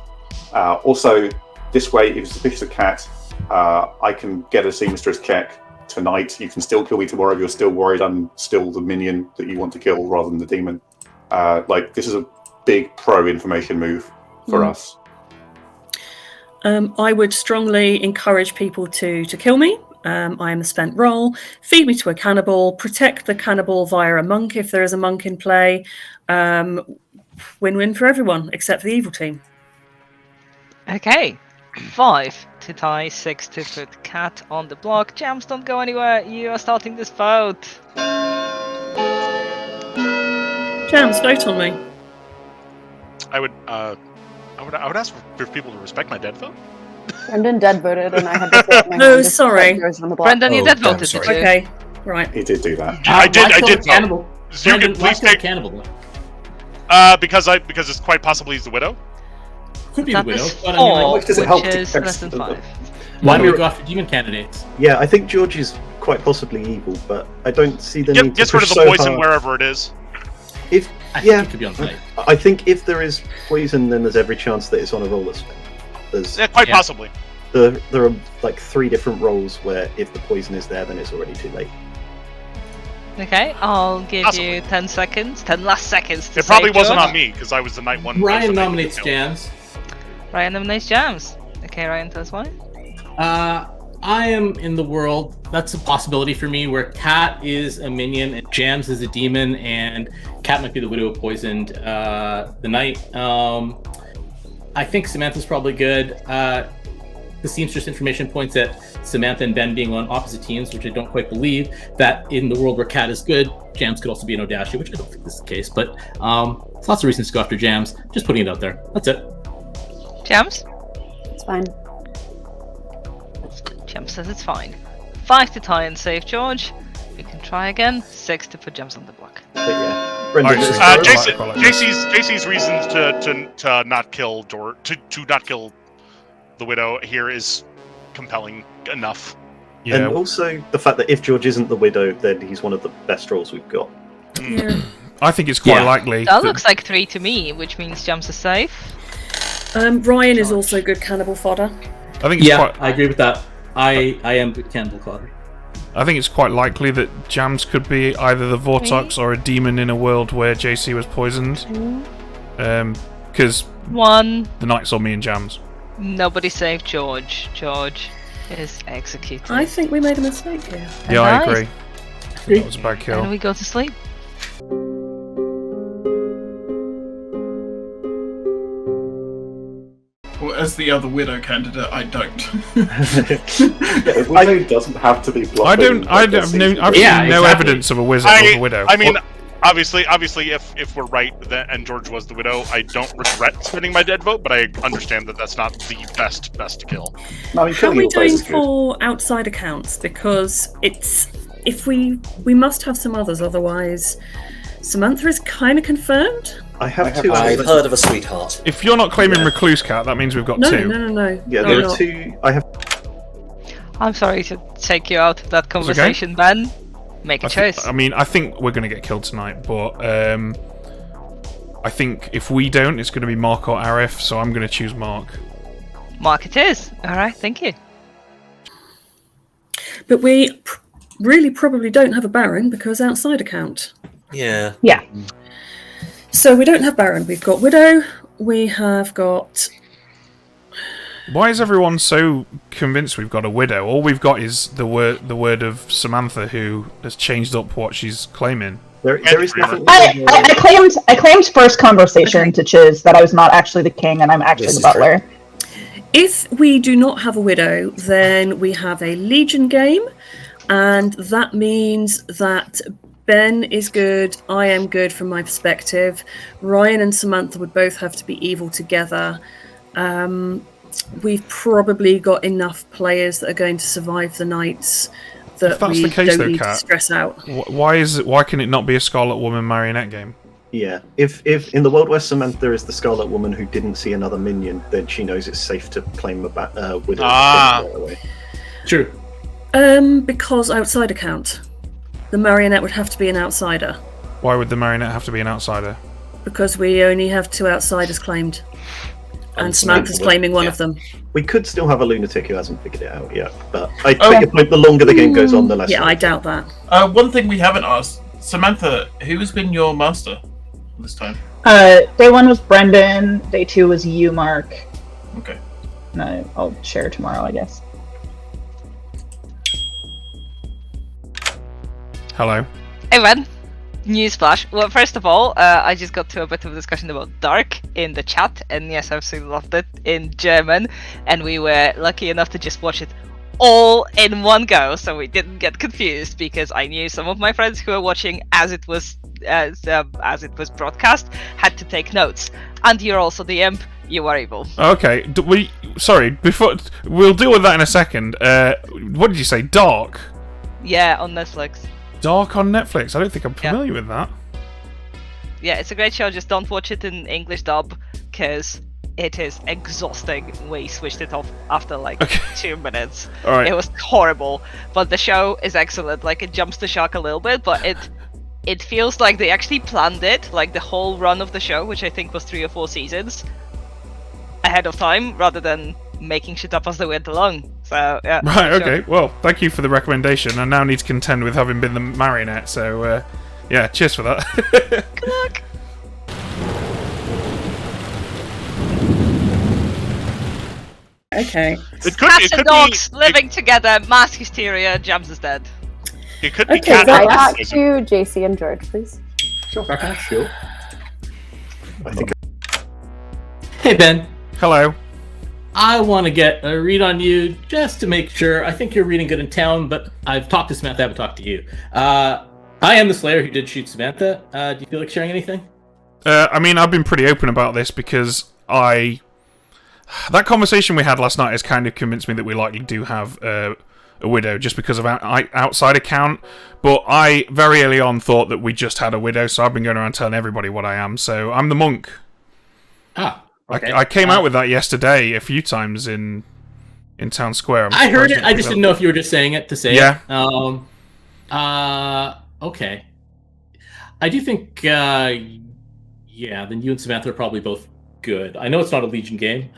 Also, this way, if it's suspicious of Cat, I can get a seamstress check tonight. You can still kill me tomorrow if you're still worried I'm still the minion that you want to kill rather than the demon. This is a big pro-information move for us. I would strongly encourage people to kill me. I am a spent role. Feed me to a cannibal. Protect the cannibal via a monk if there is a monk in play. Win-win for everyone except for the evil team. Okay, 5 to tie, 6 to put Cat on the block. Jams, don't go anywhere. You are starting this vote. Jams, vote on me. I would ask for people to respect my dead vote. Brendan dead voted, and I had to say Oh, sorry. on the block. Brendan, you Oh, dead damn, voted, did sorry. you? Okay, right. He did do that. I did vote. Cannibal. So you Brendan, can why please still take cannibal? because it's quite possibly he's the widow. Could be That the widow, is but I 4, mean, Which doesn't help which to is text less than the- 5. Why do we go after demon candidates? Yeah, I think George is quite possibly evil, but I don't see the need to Gets rid of push the so poison hard. wherever it is. I think it could be on site. I think if there is poison, then there's every chance that it's on a roll that's There's Yeah, quite possibly. there are like 3 different rolls where if the poison is there, then it's already too late. Okay, I'll give you 10 seconds. 10 last seconds to It probably save wasn't George. on me because I was the night one. Ryan nominates Jams. Ryan nominates Jams. Okay, Ryan, tell us why. I am in the world, that's a possibility for me, where Cat is a minion and Jams is a demon, and Cat might be the widow who poisoned the knight. I think Samantha's probably good. The seamstress information points at Samantha and Ben being on opposite teams, which I don't quite believe. That in the world where Cat is good, Jams could also be an Odashi, which I don't think this is the case, but lots of reasons to go after Jams. Just putting it out there. That's it. Jams? It's fine. Jams says it's fine. 5 to tie and save George. You can try again. 6 to put Jams on the block. But yeah, JC's reasons to not kill to not kill the widow here is compelling enough. Yeah. And also the fact that if George isn't the widow, then he's one of the best rolls we've got. Yeah. I think it's quite likely. That looks like 3 to me, which means Jams is safe. Ryan is also good cannibal fodder. I think it's quite. I agree with that. I am good cannibal fodder. I think it's quite likely that Jams could be either the Vortox or a demon in a world where JC was poisoned. Because 1. the night saw me and Jams. Nobody saved George. George is executed. I think we made a mistake here. Yeah, I Nice. agree. That was a bad kill. And we go to sleep. Well, as the other widow candidate, I don't. Yeah, widow doesn't have to be bluffing. I've seen no evidence of a wizard or a widow. I mean, obviously, if we're right and George was the widow, I don't regret spending my dead vote, but I understand that that's not the best kill. No, I mean, How are killing we your foes doing is good. for outside accounts? Because if we must have some others, otherwise Samantha is kind of confirmed. I have 2 I've heard of a sweetheart. If you're not claiming Recluse Cat, that means we've got No, 2. no. Yeah, No, there not. are 2. I have. I'm sorry to take you out of that conversation, Ben. Make a choice. I mean, I think we're going to get killed tonight, but I think if we don't, it's going to be Mark or Arif, so I'm going to choose Mark. Mark it is. Alright, thank you. But we really probably don't have a Baron because outside account. Yeah. Yeah. So we don't have Baron. We've got Widow. We have got. Why is everyone so convinced we've got a widow? All we've got is the word of Samantha, who has changed up what she's claiming. There is definitely. I claimed first conversation to Chiz that I was not actually the king and I'm actually the butler. If we do not have a Widow, then we have a Legion game, and that means that Ben is good, I am good from my perspective. Ryan and Samantha would both have to be evil together. We've probably got enough players that are going to survive the nights that If that's we the case, don't though, need to Kat, stress out. Why can it not be a Scarlet Woman marionette game? Yeah, if in the world where Samantha is the Scarlet Woman who didn't see another minion, then she knows it's safe to claim a widow. Ah. Right away. True. Because outsider count. The marionette would have to be an outsider. Why would the marionette have to be an outsider? Because we only have 2 outsiders claimed. And Samantha's claiming one of them. We could still have a lunatic who hasn't figured it out yet, but I take your point. The longer the game goes on, the less. Yeah, I doubt that. One thing we haven't asked, Samantha, who has been your master this time? Day 1 was Brendan. Day 2 was you, Mark. Okay. No, I'll share tomorrow, I guess. Hello. Hey, Ben. Newsflash. Well, first of all, I just got to a bit of a discussion about Dark in the chat, and yes, I absolutely loved it in German, and we were lucky enough to just watch it all in one go, so we didn't get confused, because I knew some of my friends who were watching as it was broadcast had to take notes. And you're also the imp. You are evil. Okay. Before we'll deal with that in a second. What did you say? Dark. Yeah, on Netflix. Dark on Netflix. I don't think I'm familiar with that. Yeah, it's a great show. Just don't watch it in English dub, because it is exhausting. We switched it off after like 2 minutes. All right. It was horrible, but the show is excellent. Like it jumps the shark a little bit, but it feels like they actually planned it, like the whole run of the show, which I think was 3 or 4 seasons, ahead of time, rather than making shit up as they went along. So yeah. Right. Okay. Well, thank you for the recommendation. I now need to contend with having been the marionette. So yeah, cheers for that. Good luck. Okay. Cats and dogs living together, mass hysteria, Jams is dead. It could be Okay, cat. so I talk to JC and George, please. Sure. I think. Hey, Ben. Hello. I want to get a read on you just to make sure. I think you're reading good in town, but I've talked to Samantha. I haven't talked to you. I am the Slayer who did shoot Samantha. Do you feel like sharing anything? I mean, I've been pretty open about this because that conversation we had last night has kind of convinced me that we likely do have a widow just because of our outside account. But I very early on thought that we just had a widow, so I've been going around telling everybody what I am. So I'm the monk. Ah, okay. I came out with that yesterday a few times in town square. I heard it. I just didn't know if you were just saying it to say it. Okay. I do think, yeah, then you and Samantha are probably both good. I know it's not a Legion game.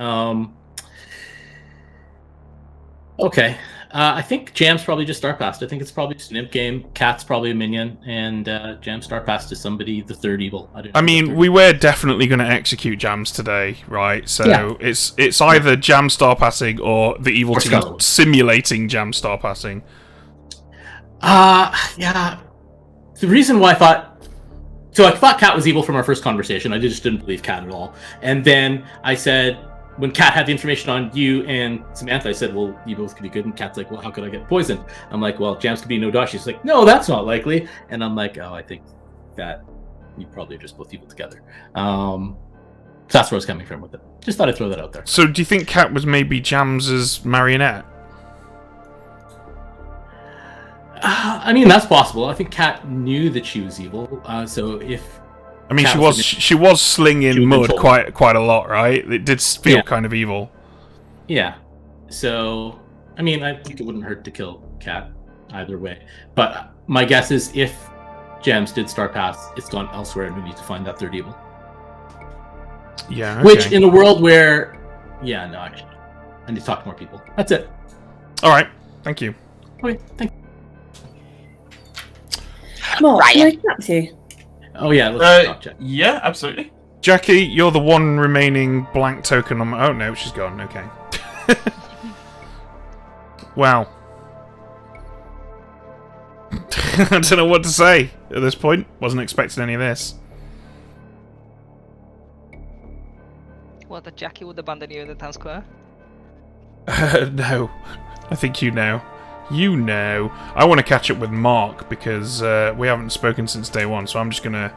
Okay. I think Jam's probably just Star Passed. I think it's probably just an imp game. Cat's probably a minion, and Jam Star Passed is somebody, the third evil. I mean, we were definitely going to execute Jams today, right? So it's either Jam Star Passing or the evil team simulating Jam Star Passing. Yeah. The reason why I thought Cat was evil from our first conversation. I just didn't believe Cat at all. And then I said, when Cat had the information on you and Samantha, I said, well, you both could be good. And Cat's like, well, how could I get poisoned? I'm like, well, Jams could be no dodge. She's like, no, that's not likely. And I'm like, oh, I think that you probably are just both evil together. So that's where I was coming from with it. Just thought I'd throw that out there. So do you think Cat was maybe Jams's marionette? I mean, that's possible. I think Cat knew that she was evil. So if I mean, Cat she was slinging mud quite a lot, right? It did feel kind of evil. Yeah. So, I mean, I think it wouldn't hurt to kill Cat either way. But my guess is if Jams did Star Pass, it's gone elsewhere, and we need to find that third evil. Yeah. Okay. Which, in a world where, actually, I need to talk to more people. That's it. All right. Thank you. Okay. Thank you. Mark, can I chat to you? Oh yeah, let's talk, Jack. Yeah, absolutely. Jackie, you're the one remaining blank token on my... Oh no, she's gone. Okay. Wow. I don't know what to say at this point. Wasn't expecting any of this. What, that Jackie would abandon you in the town square? No. I think you know. You know. I want to catch up with Mark because we haven't spoken since day one, so I'm just going to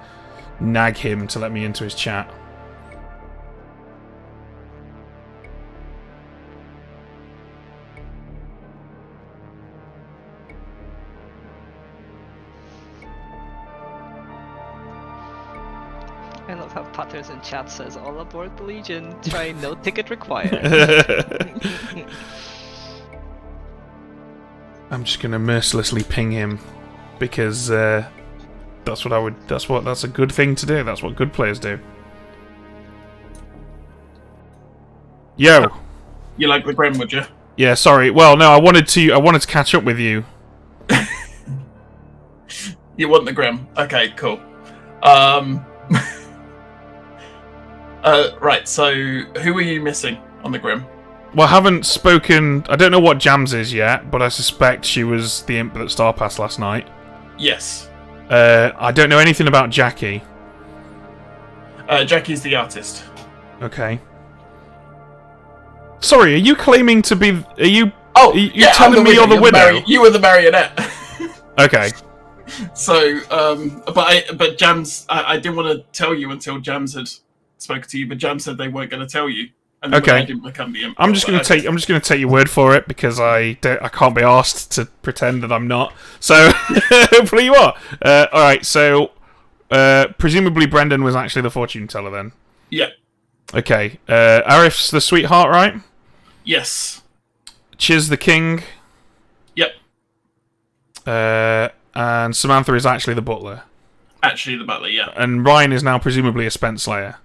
nag him to let me into his chat. I love how Patters in chat says all aboard the Legion, try no ticket required. I'm just gonna mercilessly ping him because that's a good thing to do. That's what good players do. Yo. You like the Grim, would you? Yeah, sorry. Well, no, I wanted to catch up with you. You want the Grim? Okay, cool. Right, so who are you missing on the Grim? Well, I haven't spoken... I don't know what Jams is yet, but I suspect she was the imp that Star Passed last night. Yes. I don't know anything about Jackie. Jackie's the artist. Okay. Sorry, are you claiming to be... Are you... Oh, you're telling me you're the widow? You were the marionette. Okay. So, but Jams... I didn't want to tell you until Jams had spoken to you, but Jams said they weren't going to tell you. And okay. I didn't become the imp. I'm just going to take your word for it because I can't be asked to pretend that I'm not. So hopefully you are. All right. So presumably Brendan was actually the fortune teller then. Yeah. Okay. Arif's the sweetheart, right? Yes. Chiz the king. Yep. And Samantha is actually the butler. Actually, the butler. Yeah. And Ryan is now presumably a spent slayer.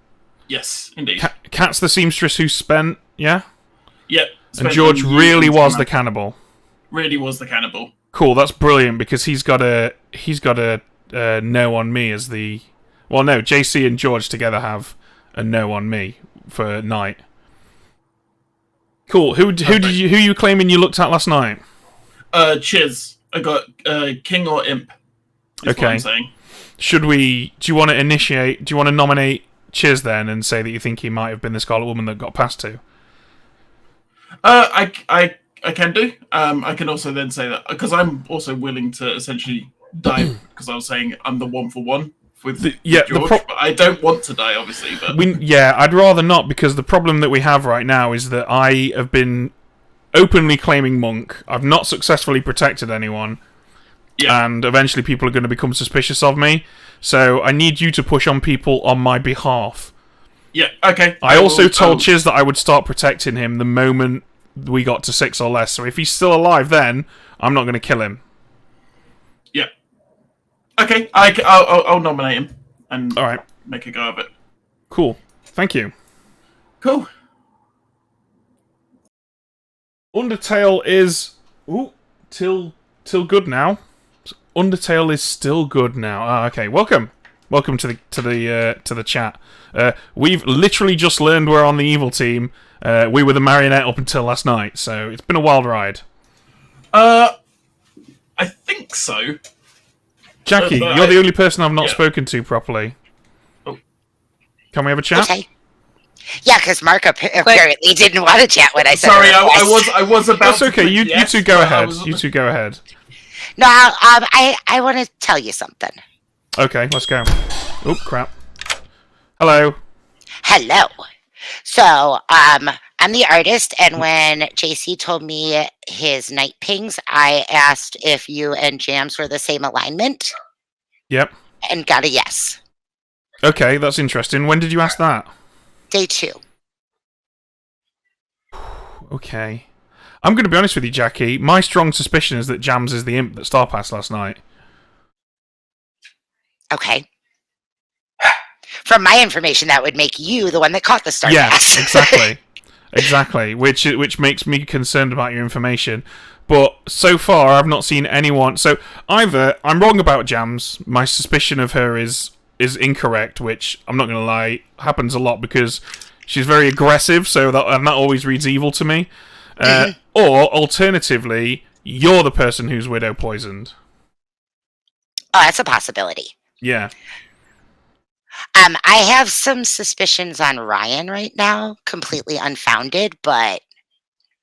Yes, indeed. Kat's the seamstress who's spent. Yeah. Yep. And George really was the cannibal. Really was the cannibal. Cool. That's brilliant because he's got a no on me as the. Well, no. JC and George together have a no on me for night. Cool. Who you claiming you looked at last night? Chiz. I got king or imp. Is Okay. What I'm saying. Should we? Do you want to initiate? Do you want to nominate Chiz then and say that you think he might have been the Scarlet Woman that got passed to? I can do. I can also then say that because I'm also willing to essentially die because I was saying I'm the 1-for-1 with George, but I don't want to die, obviously. But I'd rather not because the problem that we have right now is that I have been openly claiming Monk. I've not successfully protected anyone. Yeah. And eventually people are going to become suspicious of me. So I need you to push on people on my behalf. Yeah, okay. I also told Chiz that I would start protecting him the moment we got to 6 or less. So if he's still alive then, I'm not going to kill him. Yeah. Okay, I'll nominate him and all right. Make a go of it. Cool. Thank you. Cool. Undertale is till good now. Undertale is still good now. Okay, welcome to the chat. We've literally just learned we're on the evil team. We were the marionette up until last night, so it's been a wild ride. I think so. Jackie, you're the only person I've not spoken to properly. Oh. Can we have a chat? Okay. Yeah, because Mark apparently didn't want to chat when I said. Sorry, I was about. That's okay. You two go ahead. You two go ahead. No, I want to tell you something. Okay, let's go. Oh crap! Hello. Hello. So, I'm the artist, and when JC told me his night pings, I asked if you and Jams were the same alignment. Yep. And got a yes. Okay, that's interesting. When did you ask that? Day 2. Okay. I'm going to be honest with you, Jackie. My strong suspicion is that Jams is the imp that Star Passed last night. Okay. From my information, that would make you the one that caught the Star Pass. Yeah, exactly. Exactly. Which makes me concerned about your information. But so far, I've not seen anyone... So, either I'm wrong about Jams, my suspicion of her is incorrect, which, I'm not going to lie, happens a lot because she's very aggressive, and that always reads evil to me. Or, alternatively, you're the person who's widow poisoned. Oh, that's a possibility. Yeah. I have some suspicions on Ryan right now, completely unfounded, but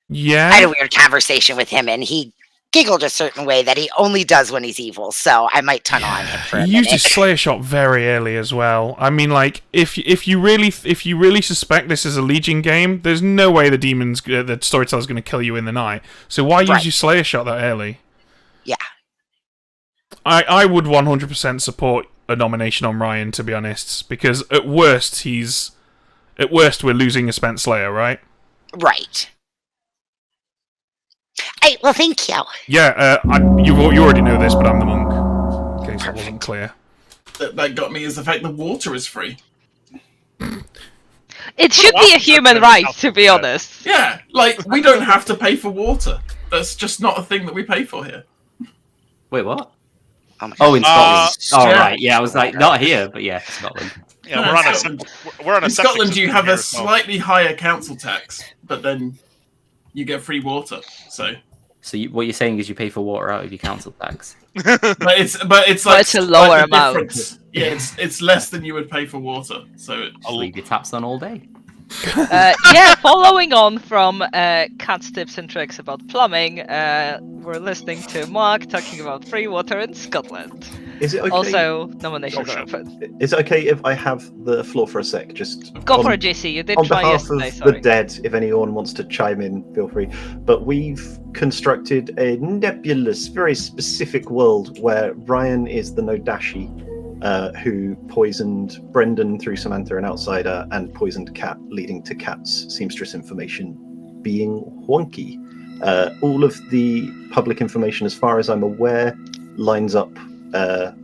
yeah, I had a weird conversation with him, and he giggled a certain way that he only does when he's evil, so I might tunnel on him for a minute. He used his Slayer shot very early as well. I mean, like, if you really suspect this is a Legion game, there's no way the Storyteller's going to kill you in the night. So why use your Slayer shot that early? Yeah. I would 100% support a nomination on Ryan, to be honest, because at worst we're losing a spent Slayer, right? Right. Well, thank you. Yeah, you already know this, but I'm the monk. In case that wasn't clear. That got me is the fact that water is free. It should be a human right, to be honest. Yeah, like, we don't have to pay for water. That's just not a thing that we pay for here. Wait, what? Oh, in Scotland. Yeah. Right. Yeah, I was like, not here, but yeah, Scotland. Yeah, we're on a in septic Scotland, you system have here, a slightly higher council tax, but then you get free water. So what you're saying is you pay for water out of your council tax. but it's like it's a lower amount. Difference. Yeah, it's less than you would pay for water. So I'll leave your taps on all day. Yeah, following on from Kat's tips and tricks about plumbing, we're listening to Mark talking about free water in Scotland. Is it okay? Also, nominations are open. Is it okay if I have the floor for a sec? Just go for it, JC. You did on try behalf yesterday. of Sorry. the dead, if anyone wants to chime in, feel free. But we've constructed a nebulous, very specific world where Ryan is the Nodashi, who poisoned Brendan through Samantha, an outsider, and poisoned Kat, leading to Kat's seamstress information being wonky. All of the public information, as far as I'm aware, lines up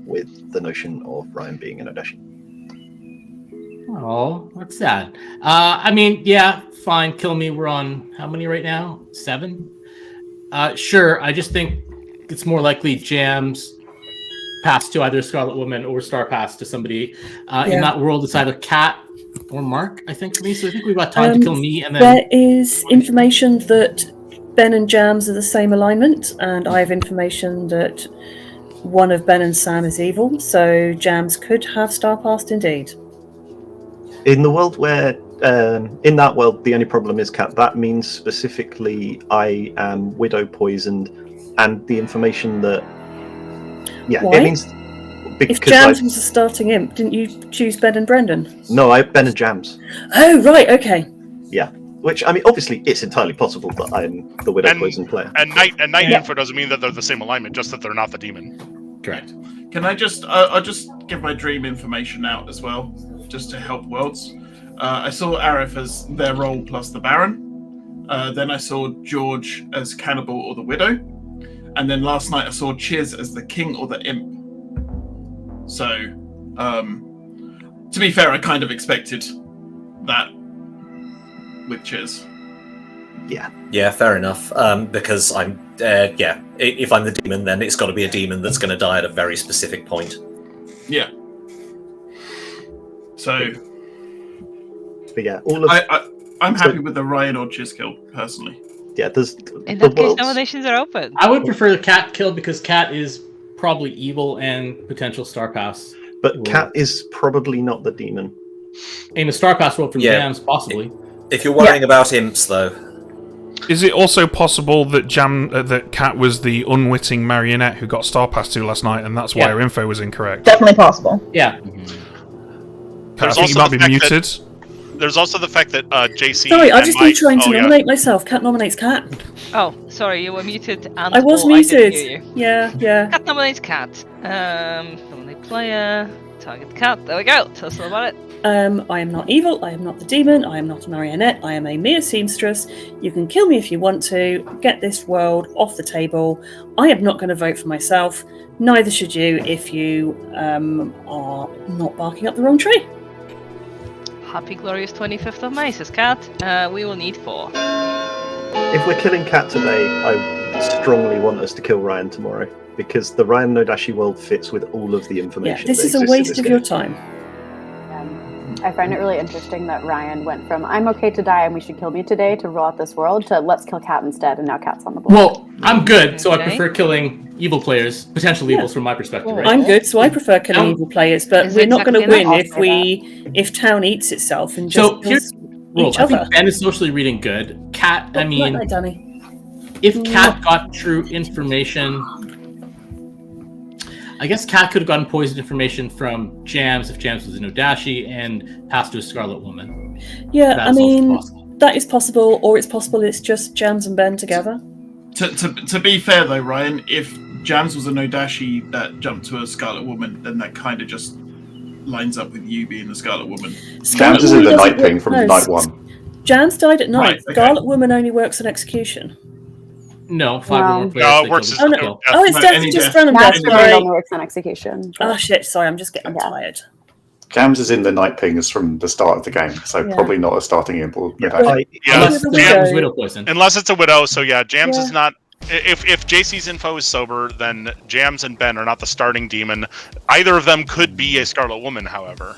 with the notion of Ryan being an Odashi. Oh, what's that? I mean, yeah, fine, kill me. We're on how many right now? 7? Sure, I just think it's more likely Jams pass to either Scarlet Woman or Star Pass to somebody. In that world, it's either Kat or Mark, I think, for me. So I think we've got time to kill me. And then there is information that Ben and Jams are the same alignment, and I have information that one of Ben and Sam is evil, so Jams could have Star Passed indeed. In the world where, in that world, the only problem is Kat. That means specifically I am Widow poisoned, and the information that, Why? It means because if Jams was a starting imp, didn't you choose Ben and Brendan? No, I Ben and Jams. Oh, right, okay. Yeah, which I mean, obviously, it's entirely possible that I'm the Widow poison player. And Night info doesn't mean that they're the same alignment, just that they're not the demon. Correct. Can I just? I'll just give my dream information out as well, just to help worlds. I saw Arif as their role plus the Baron. Then I saw George as Cannibal or the Widow. And then last night I saw Chiz as the King or the Imp. So, to be fair, I kind of expected that with Chiz. Yeah, fair enough. Because I'm, if I'm the demon, then it's got to be a demon that's going to die at a very specific point. Yeah. So, but yeah, all of I'm happy with the Ryan or Chiz kill personally. Yeah, there's in that case, nominations are open. I would prefer the Cat kill because Cat is probably evil and potential Star Pass. But Cat is probably not the demon. In a Star Pass world from Jams, possibly. If you're worrying about imps, though, is it also possible that that Cat was the unwitting marionette who got Star Pass to last night, and that's why her info was incorrect? Definitely possible. Yeah. I think you might be muted. There's also the fact that JC. Sorry, I've just been trying to nominate myself. Cat nominates Cat. Oh, sorry, you were muted. And I was muted. Yeah. Cat nominates Cat. Nominate player. Target Cat. There we go. Tell us all about it. I am not evil. I am not the demon. I am not a marionette. I am a mere seamstress. You can kill me if you want to. Get this world off the table. I am not going to vote for myself. Neither should you if you are not barking up the wrong tree. Happy glorious 25th of May, says Cat. We will need 4. If we're killing Cat today, I strongly want us to kill Ryan tomorrow, because the Ryan Nodashi world fits with all of the information. Yeah, this is a waste of your time. I find it really interesting that Ryan went from "I'm okay to die and we should kill me today" to "roll out this world" to "let's kill Cat instead," and now Cat's on the board. Well, I'm good, so I prefer killing evil players, potential evils from my perspective. Right? I'm good, so I prefer killing evil players, but we're not going to win if town eats itself and just here's each I other. think Ben is socially reading good. Cat, I mean, Right, Danny. if Cat got true information, I guess Cat could have gotten poisoned information from Jams if Jams was an Odashi and passed to a Scarlet Woman. Yeah, That's I mean, possible. that is possible, or it's possible it's just Jams and Ben together. To be fair though, Ryan, if Jams was an Odashi that jumped to a Scarlet Woman, then that kind of just lines up with you being the Scarlet Woman. Jams is in the night thing from night 1. Jams died at night. Right, okay. Scarlet Woman only works on execution. No, 5 or more players. No, it works as Oh, no. kill. Oh, it's definitely just random death. Master Hand only works on execution. Oh shit! Sorry, I'm just getting tired. Jams is in the night pings from the start of the game, so probably not a starting imp. Unless Jams Widow poison. Unless it's a Widow, so yeah, Jams is not. If JC's info is sober, then Jams and Ben are not the starting demon. Either of them could be a Scarlet Woman, however.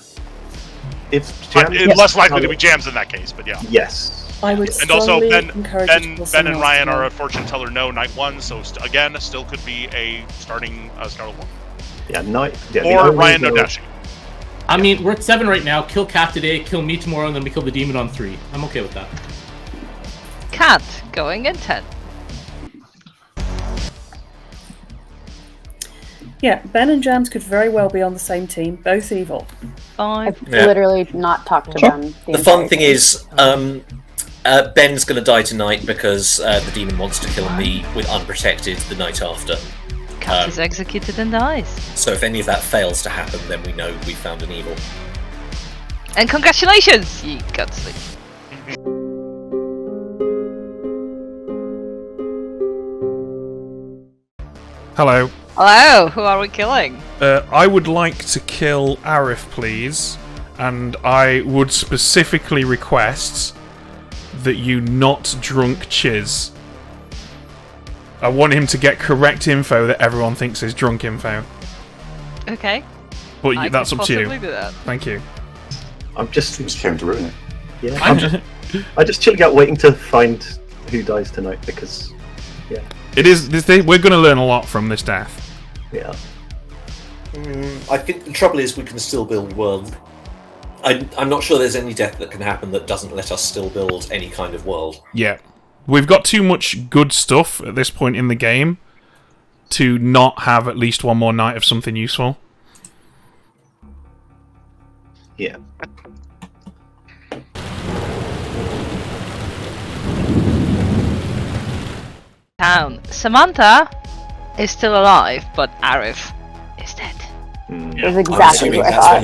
It's less likely to be Jams in that case, but yeah. Yes. I would And also, strongly encourage you to kill Ben someone and else Ryan tomorrow. are a fortune teller no night 1, so again, still could be a starting Scarlet Woman. Yeah, night. Yeah, Or Ryan Nodashi. I mean, we're at 7 right now. Kill Cat today, kill me tomorrow, and then we kill the demon on 3. I'm okay with that. Cat going in 10. Yeah, Ben and Jams could very well be on the same team, both evil. 5. I've literally not talked to them. The fun thing is, Ben's going to die tonight because the demon wants to kill me with unprotected the night after. Cat is executed and dies. So if any of that fails to happen, then we know we found an evil. And congratulations, you got sleep. Hello. Hello, who are we killing? I would like to kill Arif, please, and I would specifically request that you not drunk Chiz. I want him to get correct info that everyone thinks is drunk info. Okay. But that's up to you. Do that. Thank you. I'm just trying to ruin it. Yeah, I'm just chilling out, waiting to find who dies tonight because, yeah. It is. We're going to learn a lot from this death. Yeah. I think the trouble is we can still build world. I'm not sure there's any death that can happen that doesn't let us still build any kind of world. Yeah. We've got too much good stuff at this point in the game to not have at least one more night of something useful. Yeah. Town. Samantha is still alive, but Arif is dead. That's exactly what I thought.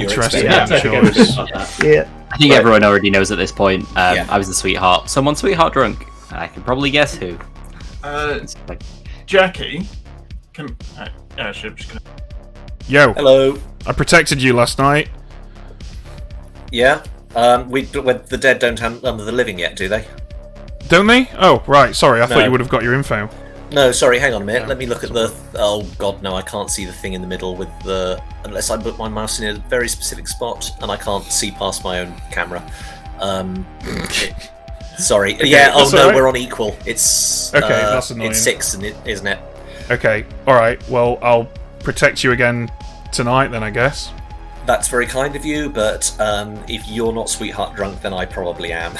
Yeah. I think everyone already knows at this point. I was the sweetheart. Someone sweetheart drunk. I can probably guess who. Jackie. Actually, I'm just gonna. Yo. Hello. I protected you last night. Yeah. The dead don't have the living yet, do they? Don't they? Oh, right. Sorry, I thought you would have got your info. No, sorry, hang on a minute. Let me look at the... Oh, God, no, I can't see the thing in the middle with the... Unless I put my mouse in a very specific spot, and I can't see past my own camera. Sorry. Okay, yeah, oh no, right. We're on equal. It's... Okay, that's annoying. It's 6, isn't it? Okay, alright. Well, I'll protect you again tonight, then, I guess. That's very kind of you, but if you're not sweetheart drunk, then I probably am.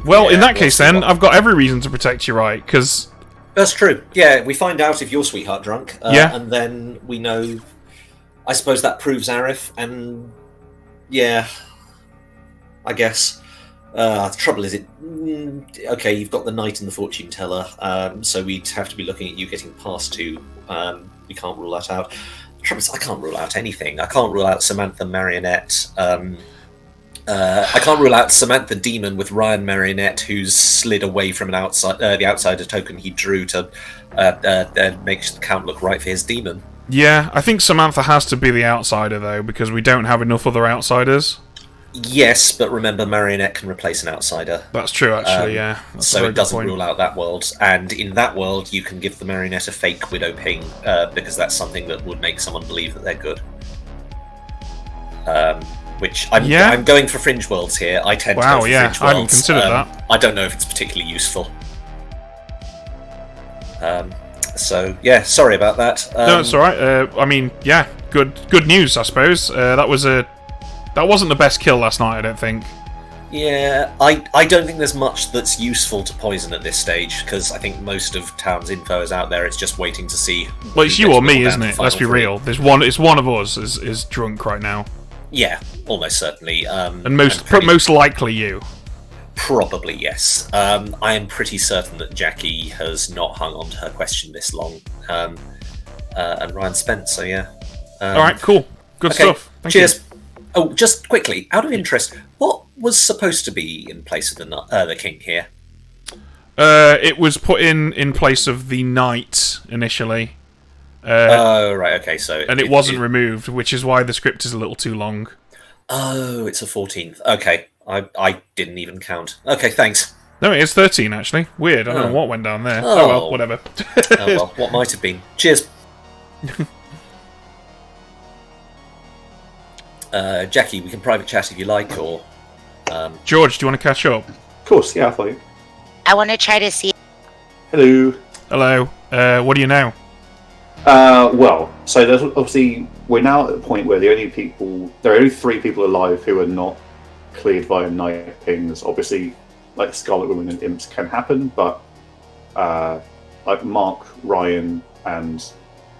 Well, yeah, in that case, then, I've got every reason to protect you, right? Because... That's true. Yeah, we find out if you're sweetheart drunk, yeah. And then we know... I suppose that proves Arif, and... Yeah... I guess. The trouble is, okay, you've got the Knight and the Fortune Teller, so we'd have to be looking at you getting past 2. We can't rule that out. The trouble is, I can't rule out anything. I can't rule out Samantha Marionette. I can't rule out Samantha Demon with Ryan Marionette, who's slid away from the outsider token he drew to make the count look right for his demon. Yeah, I think Samantha has to be the outsider, though, because we don't have enough other outsiders. Yes, but remember, Marionette can replace an outsider. That's true, actually, yeah. That's so it doesn't rule out that world. And in that world, you can give the Marionette a fake Widow Ping, because that's something that would make someone believe that they're good. Which, I'm going for Fringe Worlds here. I tend to go for Fringe Worlds. I hadn't considered that. I don't know if it's particularly useful. So, yeah, sorry about that. No, it's alright. I mean, yeah, good news, I suppose. That wasn't the best kill last night, I don't think. Yeah, I don't think there's much that's useful to poison at this stage, because I think most of Town's info is out there. It's just waiting to see. Well, it's you or me, isn't it? Let's be real. It's one of us is drunk right now. Yeah, almost certainly. And most likely you. Probably, yes. I am pretty certain that Jackie has not hung on to her question this long. And Ryan spent, so yeah. Alright, cool. Good stuff. Thank Cheers. You. Oh, just quickly, out of interest, what was supposed to be in place of the king here? It was put in place of the knight initially. Right, okay, so... And it wasn't removed, which is why the script is a little too long. Oh, it's a 14th. Okay, I didn't even count. Okay, thanks. No, it's 13, actually. Weird, I don't know what went down there. Oh, well, whatever. Oh, well, what might have been. Cheers. Jackie, we can private chat if you like, or... George, do you want to catch up? Of course, yeah, I thought. I want to try to see... Hello. Hello. What do you know? Well, so there's obviously... We're now at the point where there are only 3 people alive who are not cleared via night pings. Obviously, like Scarlet Woman and Imps can happen, but like Mark, Ryan, and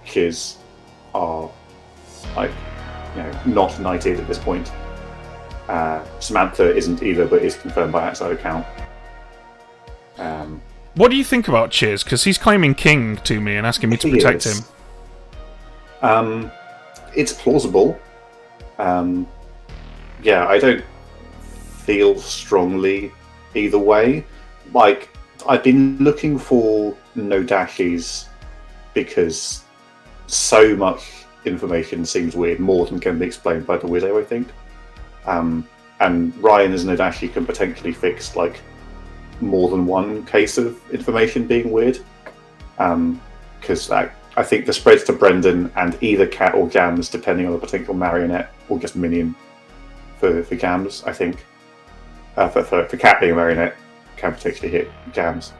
Kiz are not knighted at this point. Samantha isn't either, but is confirmed by outside account. What do you think about Chiz? Because he's claiming king to me and asking me to protect him. It's plausible. Yeah, I don't feel strongly either way. Like, I've been looking for no dashies because so much information seems weird, more than can be explained by the widow, I think. And Ryan as Nadashi can potentially fix like more than one case of information being weird. Because I think the spreads to Brendan and either Cat or Jams, depending on the potential marionette or just minion for Jams, I think. For Cat being a marionette, can potentially hit Jams.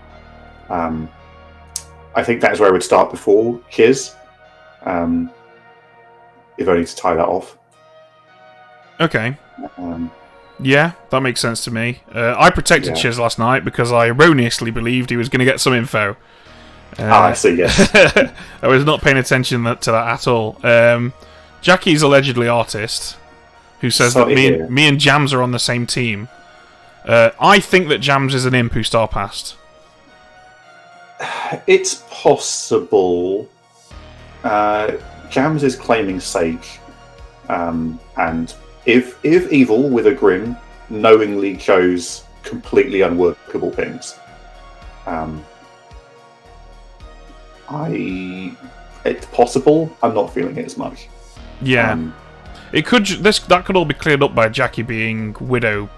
I think that's where I would start before Chiz. If only to tie that off. Okay. Yeah, that makes sense to me. I protected Chiz last night because I erroneously believed he was going to get some info. I see, yes. I was not paying attention to that at all. Jackie's allegedly artist, who says that me and Jams are on the same team. I think that Jams is an imp who star passed. It's possible. Jams is claiming Sage, and if Evil with a Grim knowingly chose completely unworkable things, it's possible. I'm not feeling it as much. Yeah, it could. That could all be cleared up by Jackie being Widow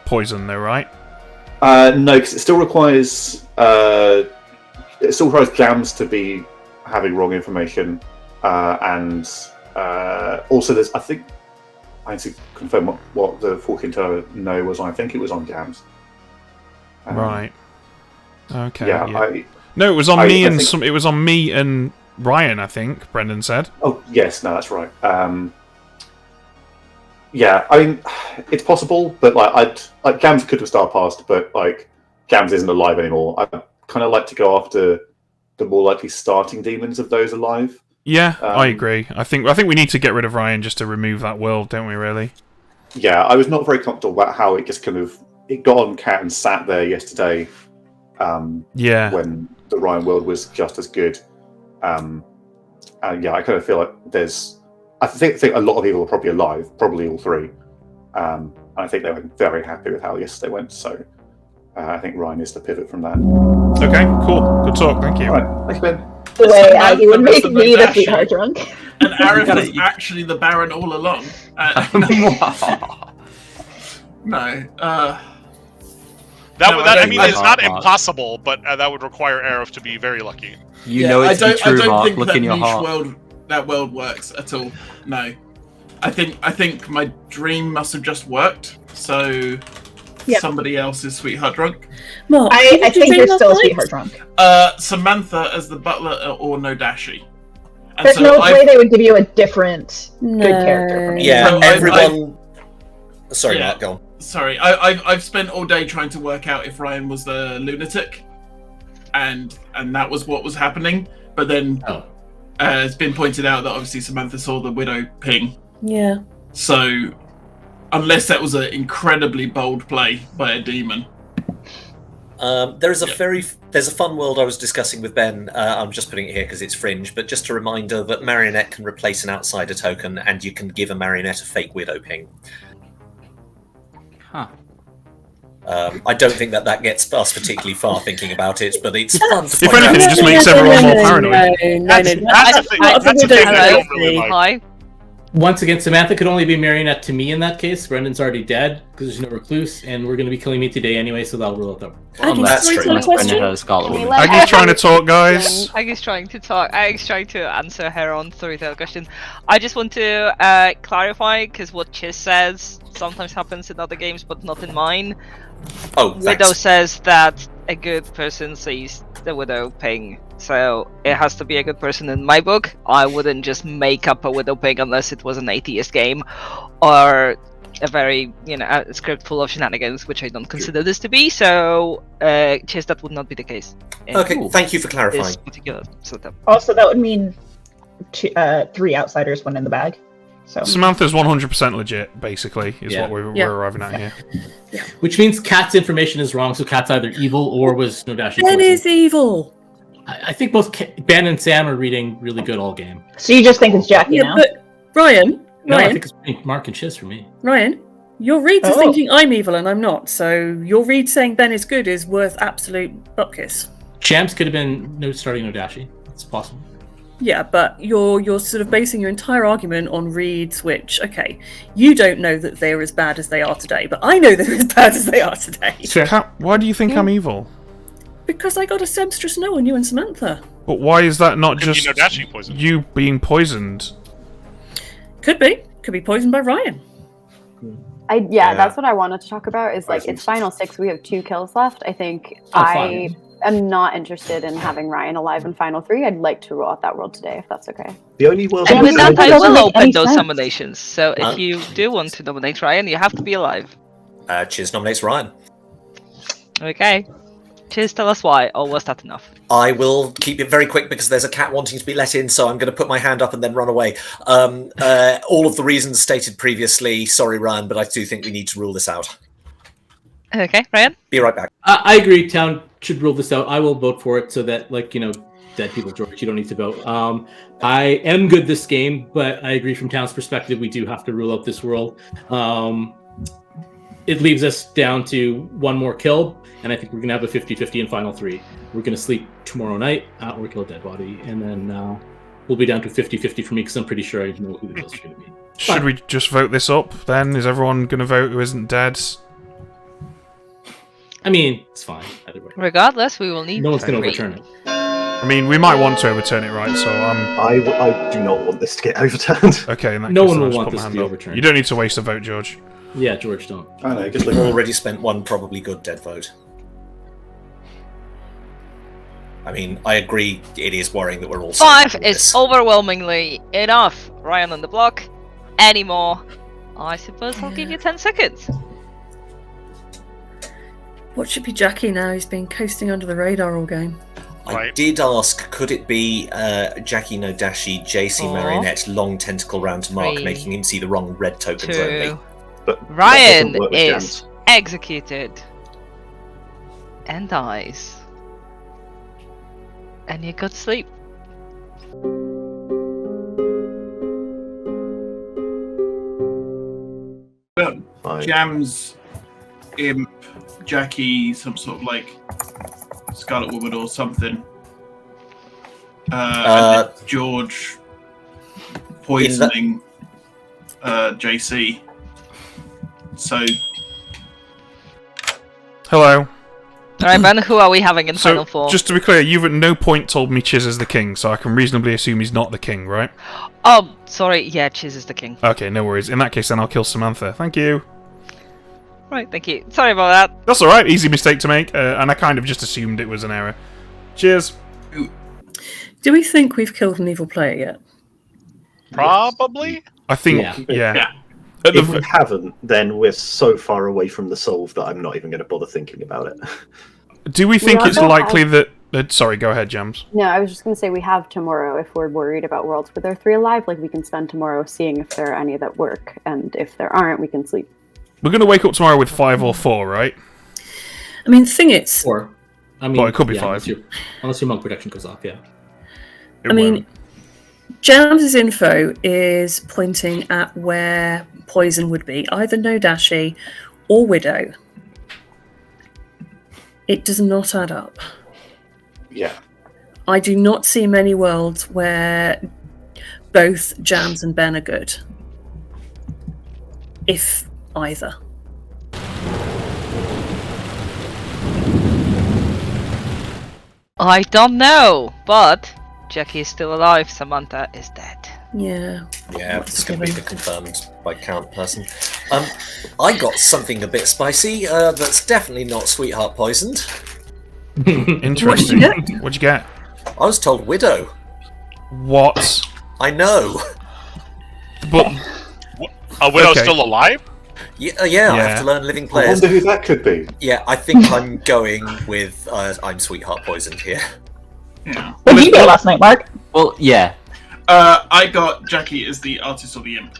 poison, though, right? No, because it still requires Jams to be having wrong information, and also there's. I think I need to confirm what the fortune teller no was on. I think it was on Jams. Right. Okay. Yeah. No, it was on me and it was on me and Ryan. I think Brendan said. Oh yes, no, that's right. Yeah, I mean, it's possible, but like Jams could have star passed, but like Jams isn't alive anymore. I kind of like to go after the more likely starting demons of those alive. Yeah, I agree. I think we need to get rid of Ryan just to remove that world, don't we? Really? Yeah, I was not very comfortable about how it just it got on Cat and sat there yesterday. When the Ryan world was just as good. And yeah, I kind of feel like I think a lot of people are probably alive, probably all three. And I think they were very happy with how yesterday went. So I think Ryan is the pivot from that. Okay, cool. Good talk. Thank you. All right, thanks, Ben. The way Aggie would make me the sweetheart drunk. And Arif was actually the Baron all along. No. It's not impossible, but that would require Arif to be very lucky. It's true, Mark. Look in your heart. That world works at all. No. I think my dream must have just worked. So somebody else is sweetheart drunk. Mark, I think you're still sweetheart drunk. Samantha as the butler or Nodashi. And There's no way they would give you a different good character from me. Yeah, everyone. Sorry, Mark, go on. Sorry, I've spent all day trying to work out if Ryan was the lunatic, and that was what was happening. But then it's been pointed out that obviously Samantha saw the widow ping. Yeah. So unless that was an incredibly bold play by a demon. There's a fun world I was discussing with Ben. I'm just putting it here because it's fringe, but just a reminder that Marionette can replace an outsider token, and you can give a Marionette a fake widow ping. Huh. I don't think that gets us particularly far thinking about it, but it's fun to If anything, it just makes everyone more paranoid. That's a thing I don't really like. Once again, Samantha could only be marionette to me in that case. Brendan's already dead because there's no recluse, and we're going to be killing me today anyway, so that'll rule it out. That's true. Unless Brendan has Scarlet Woman. Aggie's trying to talk, guys. Aggie's trying to talk. Aggie's trying to answer her own Storyteller question. I just want to clarify, because what Chiz says sometimes happens in other games, but not in mine. Widow says that a good person sees the Widow ping. So it has to be a good person in my book. I wouldn't just make up a Widow ping unless it was an atheist game or a very, a script full of shenanigans, which I don't consider this to be. So, Chiz, that would not be the case. Okay, thank you for clarifying. This particular setup. Also, that would mean 3 outsiders went in the bag. So Samantha's 100% legit, basically, is Yeah. what we're Yeah. arriving at here. Which means Kat's information is wrong, so Kat's either evil or was Nodashi Ben poisoned. is evil. I think both Ben and Sam are reading really good all game. So you just think it's Jackie Yeah, now? but Ryan, No, I Ryan, think it's between Mark and Chiz for me. Ryan, your reads are Oh. thinking I'm evil and I'm not. So your read saying Ben is good is worth absolute butt kiss. Champs could have been starting Nodashi. It's possible. Yeah, but you're sort of basing your entire argument on reads, which, okay, you don't know that they're as bad as they are today, but I know they're as bad as they are today. Kat, why do you think I'm evil? Because I got a seamstress no on you and Samantha. But why is that not Could be just Nodashi poisoned. you being poisoned? Could be poisoned by Ryan. Yeah, that's what I wanted to talk about. Is like it's final 6. We have 2 kills left. I think I am not interested in having Ryan alive in final 3. I'd like to roll out that world today, if that's okay. The only world. And with that, I doesn't will make open any those sense. nominations. So if you do want to nominate Ryan, you have to be alive. Chiz nominates Ryan. Okay. Cheers, tell us why, or was that enough? I will keep it very quick because there's a cat wanting to be let in, so I'm going to put my hand up and then run away. All of the reasons stated previously. Sorry, Ryan, but I do think we need to rule this out. Okay, Ryan? Be right back. I agree. Town should rule this out. I will vote for it so that, dead people, George, you don't need to vote. I am good this game, but I agree from Town's perspective, we do have to rule out this world. It leaves us down to one more kill, and I think we're going to have a 50-50 in final 3. We're going to sleep tomorrow night, or kill a dead body, and then we'll be down to 50-50 for me, because I'm pretty sure I know who the ghosts are going to be. Should we just vote this up, then? Is everyone going to vote who isn't dead? I mean, it's fine. Either way. Regardless, we will need No one's going to 3. overturn it. I mean, we might want to overturn it, right? So I do not want this to get overturned. Okay, in that No case, one I'll will just want put my this to hand be up. overturned. You don't need to waste a vote, George. Yeah, George, don't. I know, just We've look. already spent one probably good dead vote. I mean, I agree it is worrying that we're all... 5 is overwhelmingly enough. Ryan on the block. Any more? I suppose I'll give you 10 seconds. What should be Jackie now? He's been coasting under the radar all game. I did ask, could it be Jackie Nodashi, JC 4, Marionette, long tentacle round to Mark, 3, making him see the wrong red tokens 2. only? But that Ryan doesn't work with is Jams. executed and dies. And you got sleep. Well, Fine. Jams, Imp, Jackie, some sort of like Scarlet Woman or something. And then George poisoning JC. So Hello. Alright, Ben, who are we having in So, final 4? just to be clear, you've at no point told me Chiz is the king, so I can reasonably assume he's not the king, right? Oh, sorry, yeah, Chiz is the king. Okay, no worries. In that case, then I'll kill Samantha. Thank you. Right, thank you. Sorry about that. That's alright, easy mistake to make, and I kind of just assumed it was an error. Cheers. Do we think we've killed an evil player yet? Probably. I think, Yeah. yeah. At the If we haven't, then we're so far away from the solve that I'm not even going to bother thinking about it. Do we think We it's also likely that... sorry, go ahead, Jams. No, I was just going to say we have tomorrow if we're worried about worlds where there are 3 alive. Like we can spend tomorrow seeing if there are any that work, and if there aren't, we can sleep. We're going to wake up tomorrow with 5 or 4, right? I mean, the thing is, 4. I mean, Well, it could be yeah, 5. Unless your monk protection goes off, yeah. It I mean, won't. Jams's info is pointing at where poison would be, either Nodashi or Widow. It does not add up. Yeah. I do not see many worlds where both Jams and Ben are good. If either. I don't know, but Jackie is still alive, Samantha is dead. Yeah. Yeah, it's going to be the confirmed by count person. I got something a bit spicy. That's definitely not sweetheart poisoned. Interesting. What'd you get? I was told widow. What? I know. But A widow's Okay. still alive? Yeah, I Yeah. have to learn living I players. wonder who that could be. Yeah, I think I'm going with I'm sweetheart poisoned here. yeah. What did you get last night, Mark? Well, yeah. I got Jackie as the artist or the imp.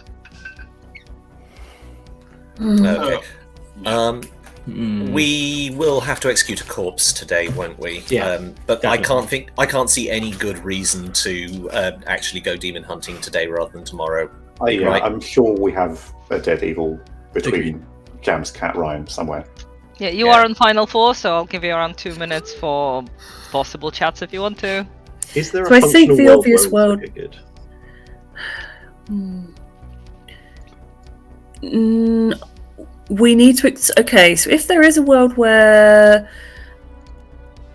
Okay. We will have to execute a corpse today, won't we? Yeah, but definitely. I can't see any good reason to actually go demon hunting today rather than tomorrow. Right? I'm sure we have a dead evil between Jams, Cat, Ryan somewhere. Yeah, you are on Final Four, so I'll give you around 2 minutes for possible chats if you want to. Is there So I think the obvious world. We need to. Okay, so if there is a world where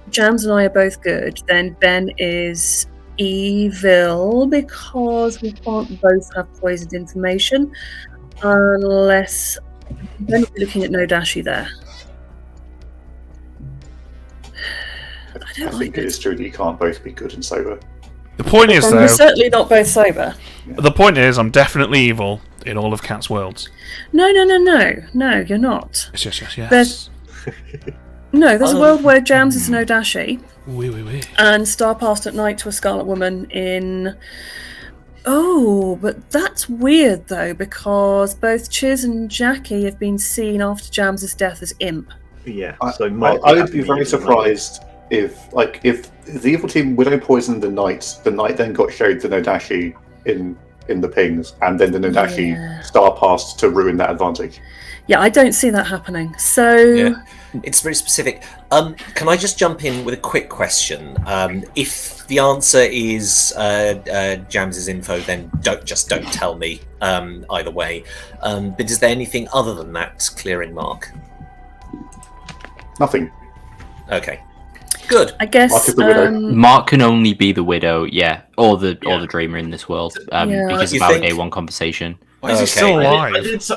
Jams and I are both good, then Ben is evil because we can't both have poisoned information, unless Ben will be looking at no Dashi there. I think it is true that you can't both be good and sober. The point is, though, we're certainly not both sober. The point is, I'm definitely evil in all of Cat's worlds. No, you're not. Yes. There's a world where Jams is no Dashi. Oui. And Star passed at night to a Scarlet Woman in... Oh, but that's weird, though, because both Chiz and Jackie have been seen after Jams's death as imp. Yeah, so I would be very surprised if the evil team Widow poisoned the knight then got showed the Nodashi in the pings, and then the Nodashi star passed to ruin that advantage. Yeah, I don't see that happening. So... Yeah. It's very specific. Can I just jump in with a quick question? If the answer is Jams's info, then don't tell me either way. But is there anything other than that clearing Mark? Nothing. Okay. Good. I guess Mark can only be the widow, or the Dreamer in this world, because of our day one conversation. Why is he still alive?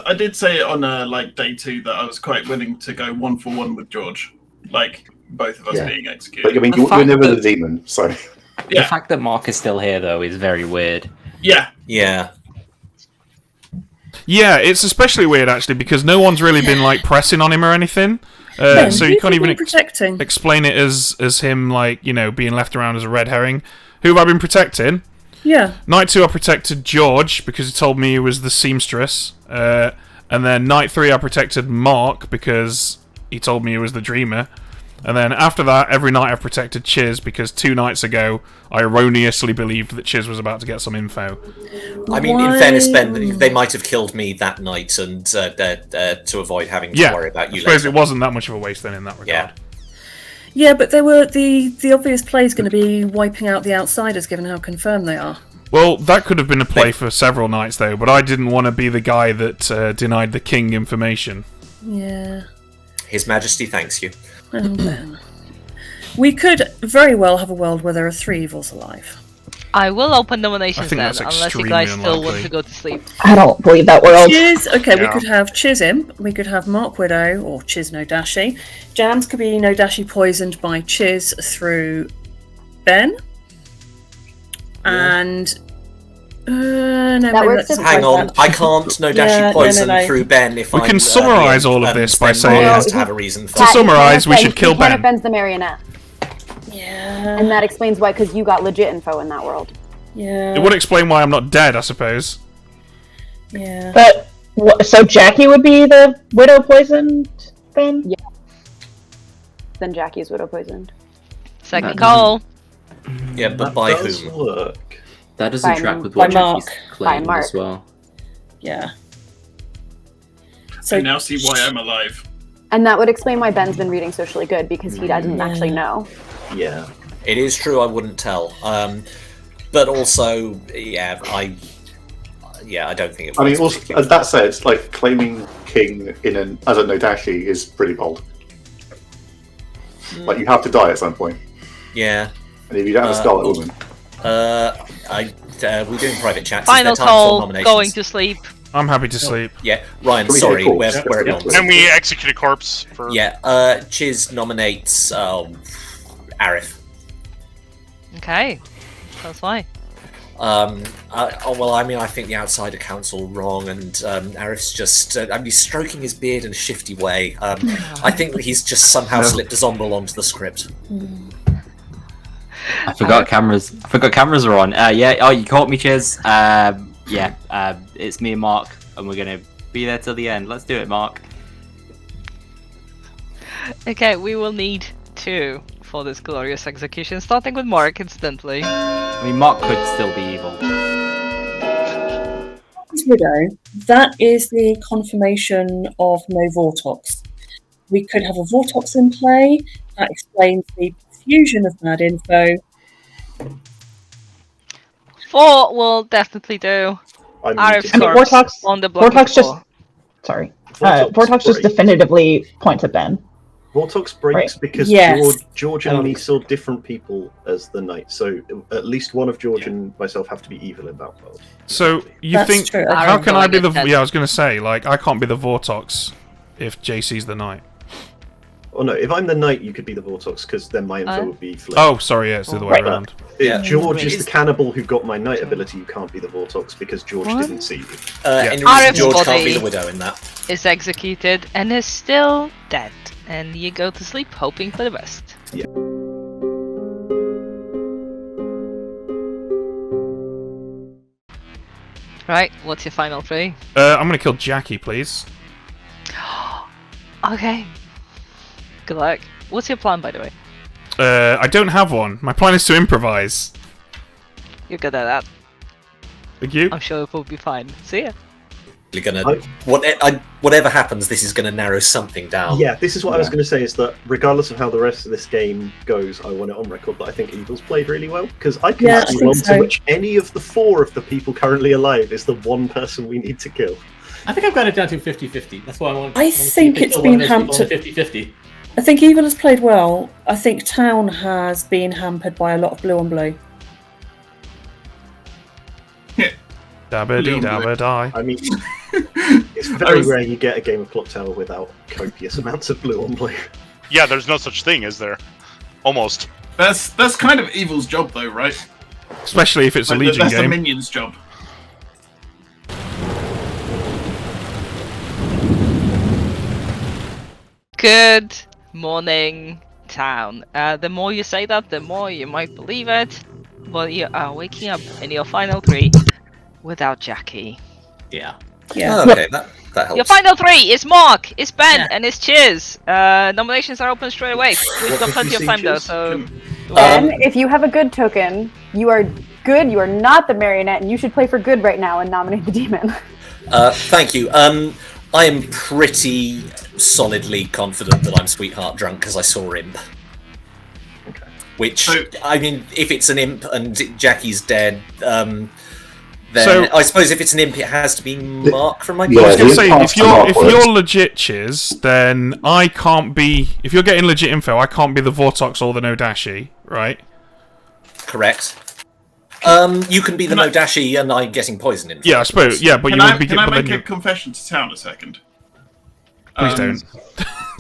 I did say it on day 2 that I was quite willing to go 1-for-1 with George, both of us being executed. But I mean, you're never the demon, so. The fact that Mark is still here, though, is very weird. Yeah. Yeah, it's especially weird actually because no one's really been pressing on him or anything. So you can't even explain it as him being left around as a red herring. Who have I been protecting? Yeah. Night 2 I protected George because he told me he was the seamstress. And then night 3 I protected Mark because he told me he was the dreamer. And then after that, every night I've protected Chiz because 2 nights ago I erroneously believed that Chiz was about to get some info. I mean, in fairness, Ben, they might have killed me that night and to avoid having to worry about you I suppose later. it wasn't that much of a waste then in that regard. Yeah, but they were the obvious play is going to be wiping out the outsiders, given how confirmed they are. Well, that could have been a play for several nights, though, but I didn't want to be the guy that denied the king information. Yeah. His Majesty thanks you. Oh, Ben. We could very well have a world where there are 3 evils alive. I will open nominations think then, that's unless you guys extremely still want unlikely. to go to sleep. I don't believe that world. Chiz, we could have Chiz Imp, we could have Mark Widow, or Chiz Nodashi. Jams could be Nodashi poisoned by Chiz through Ben. And... Hang on, I can't Nodashi poison through Ben if we can summarise all of this by saying... has to have a reason for To summarise, we should kill Ben. Ben's the marionette. Yeah. And that explains why, because you got legit info in that world. Yeah. It would explain why I'm not dead, I suppose. Yeah. But, so Jackie would be the widow poisoned then? Yeah. Then Jackie's widow poisoned. Second call. Yeah, but by whom? Work. That doesn't By- track with by what Jackie's Mark. claimed By Mark. as well. Yeah. I now see why I'm alive. And that would explain why Ben's been reading Socially Good, because he doesn't actually know. Yeah. It is true, I wouldn't tell. But also, I don't think it I mean, works. also, as that said, claiming king as a Nodashi is pretty bold. You have to die at some point. Yeah. And if you don't have a Scarlet Woman... we're doing private chats. Final Is there time for call, nominations? going to sleep. I'm happy to sleep. Yeah, Ryan, Can we sorry, take calls? we're at Yeah. nonsense. And we execute a corpse for. Yeah, Chiz nominates Arif. Okay, that's fine. I think the outsider council wrong, and Arif's just. He's stroking his beard in a shifty way. I think that he's just somehow slipped a Zomble onto the script. I forgot cameras. Cameras are on. You caught me, Chiz. It's me and Mark, and we're gonna Be there till the end. Let's do it, Mark. Okay, we will need 2 for this glorious execution, starting with Mark, incidentally. I mean, Mark could still be evil. Widow, that is the confirmation of no Vortox. We could have a Vortox in play. That explains the fusion of bad info. 4 will definitely do. Arif's corpse Vortox, on the block. Vortox just... Sorry. Vortox just definitively points at Ben. Vortox breaks Right. because Yes. George and me saw different people as the knight, so at least one of George and myself have to be evil in that world. So you That's think? true. How can I be the? Aaron Yeah, I was gonna say, like, I can't be the Vortox if JC's the knight. Oh no, if I'm the knight, you could be the Vortox, because then my info would be flipped. Oh, sorry, yeah, it's the other way Right. around. If George is the cannibal who got my knight ability, you can't be the Vortox because George didn't see you. And Arif's George can't body be the widow in that. is executed and is still dead. And you go to sleep hoping for the best. Yeah. Right, what's your final 3? I'm gonna kill Jackie, please. Okay. Good luck. What's your plan, by the way? I don't have one. My plan is to improvise. You're good at that. Thank you. I'm sure it will be fine. See ya. You're gonna whatever happens, this is gonna narrow something down. Yeah, this is what I was going to say, is that regardless of how the rest of this game goes, I want it on record that I think Evil's played really well, because I can see one to which any of the 4 of the people currently alive is the one person we need to kill. I think I've got it down to 50-50. That's why I want. I think it's been hampered. 50-50. I think Evil has played well. I think Town has been hampered by a lot of blue on blue. Dabba-dee, dabba-die. I mean, it's very rare you get a game of Clocktower without copious amounts of blue on blue. Yeah, there's no such thing, is there? Almost. That's kind of Evil's job, though, right? Especially if it's a Legion that's game. the Minion's job. Good morning, Town. The more you say that, the more you might believe it. But you are waking up in your final 3 without Jackie. Yeah. Yeah. Okay, that helps. Your final 3 is Mark, is Ben, and is Cheers. Nominations are open straight away. We've got plenty of time though, so. Ben, if you have a good token, you are good. You are not the marionette, and you should play for good right now and nominate the demon. Thank you. I am pretty solidly confident that I'm sweetheart drunk because I saw Imp. Okay. Which, I mean, if it's an Imp and Jackie's dead, then So- I suppose if it's an Imp, it has to be Mark from my I was gonna the say, impacts if are you're awkward. legit, Chiz, then I can't be. If you're getting legit info, I can't be the Vortox or the Nodashi, right? Correct. You can be the Nodashi and I'm getting poison in. Yeah, I suppose. Yeah, but Can you I, would be. can I but make then a you- confession to Town a second? Please don't.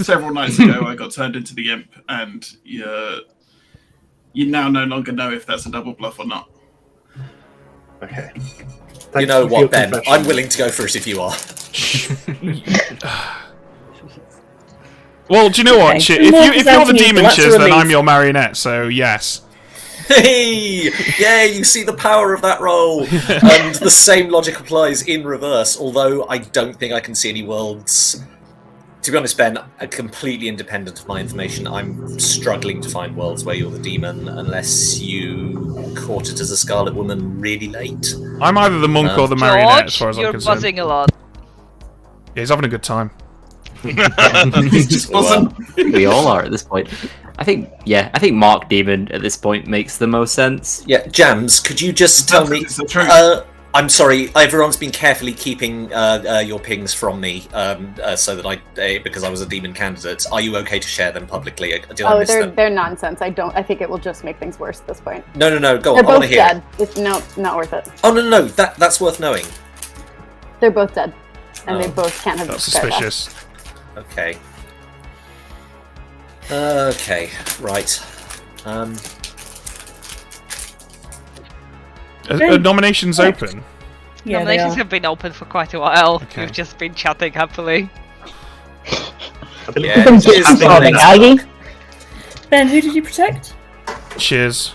Several nights ago, I got turned into the Imp, and you now no longer know if that's a double bluff or not. Okay. You know what, Ben? I'm willing to go for it if you are. Well, do you know what? Okay. Chiz? More If you're the presenting demon, lots of Chiz, then relief. I'm your marionette. So yes. Hey! Yeah, you see the power of that roll! And the same logic applies in reverse, although I don't think I can see any worlds. To be honest, Ben, completely independent of my information, I'm struggling to find worlds where you're the demon unless you caught it as a Scarlet Woman really late. I'm either the monk or the marionette, as far George, as I'm you're concerned. buzzing a lot. Yeah, he's having a good time. He's just buzzing. We all are at this point. I think Mark Demon at this point makes the most sense. Yeah, Jams, could you just tell me... It's the truth. I'm sorry, everyone's been carefully keeping your pings from me so that because I was a demon candidate. Are you okay to share them publicly? Did I miss them? They're nonsense. I think it will just make things worse at this point. No, go They're on, I want both to hear dead. it. It's not worth it. Oh, no, that's worth knowing. They're both dead, and they Oh, both can't have. That's declared that. suspicious. Okay. Okay, right. Are nominations open? Yeah, they Nominations are. have been open for quite a while. Okay. We've just been chatting happily. I believe Yeah, Been Cheers, just solving Aggie. Ben, who did you protect? Cheers.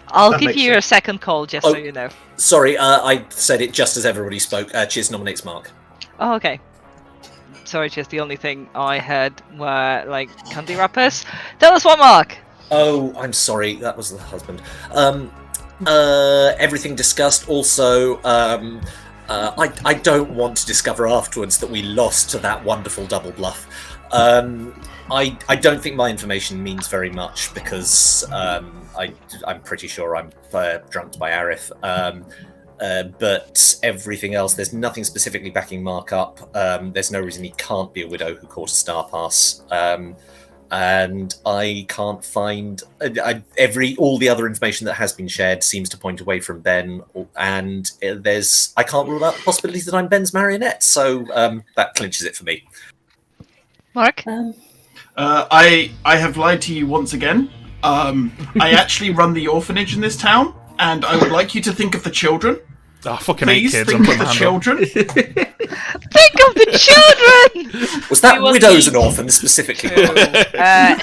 I'll That give makes you a sense. second call just so you know. Sorry, I said it just as everybody spoke. Chiz nominates Mark. Oh, okay. Sorry, Chiz, the only thing I heard were, like, candy wrappers. Tell us what, Mark! Oh, I'm sorry, that was the husband. Everything discussed. Also, I don't want to discover afterwards that we lost to that wonderful double bluff. I don't think my information means very much because I'm pretty sure I'm drunked by Arif. But everything else, there's nothing specifically backing Mark up. There's no reason he can't be a widow who caught a star pass. And I can't find all the other information that has been shared seems to point away from Ben, and I can't rule out the possibility that I'm Ben's marionette, so that clinches it for me. Mark? I have lied to you once again. I actually run the orphanage in this town, and I would like you to think of the children. Oh, fucking Please kids. think of the children. Think of the children! Was that widows and orphans specifically?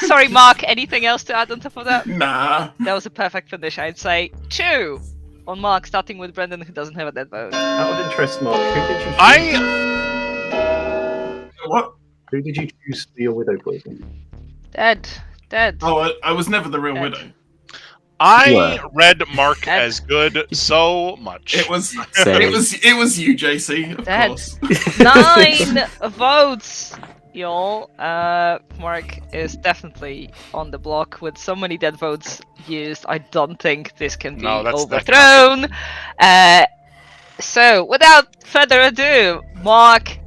Sorry, Mark, anything else to add on top of that? Nah. That was a perfect finish. I'd say 2 on Mark, starting with Brendan, who doesn't have a dead vote. Out of interest, Mark, who did you choose? What? Who did you choose for your widow poison? Dead. Oh, I was never the real widow. I read Mark as good so much. It was you, JC, of Dead. course. 9 votes, y'all. Mark is definitely on the block with so many dead votes used. I don't think this can be overthrown. So, without further ado, Mark,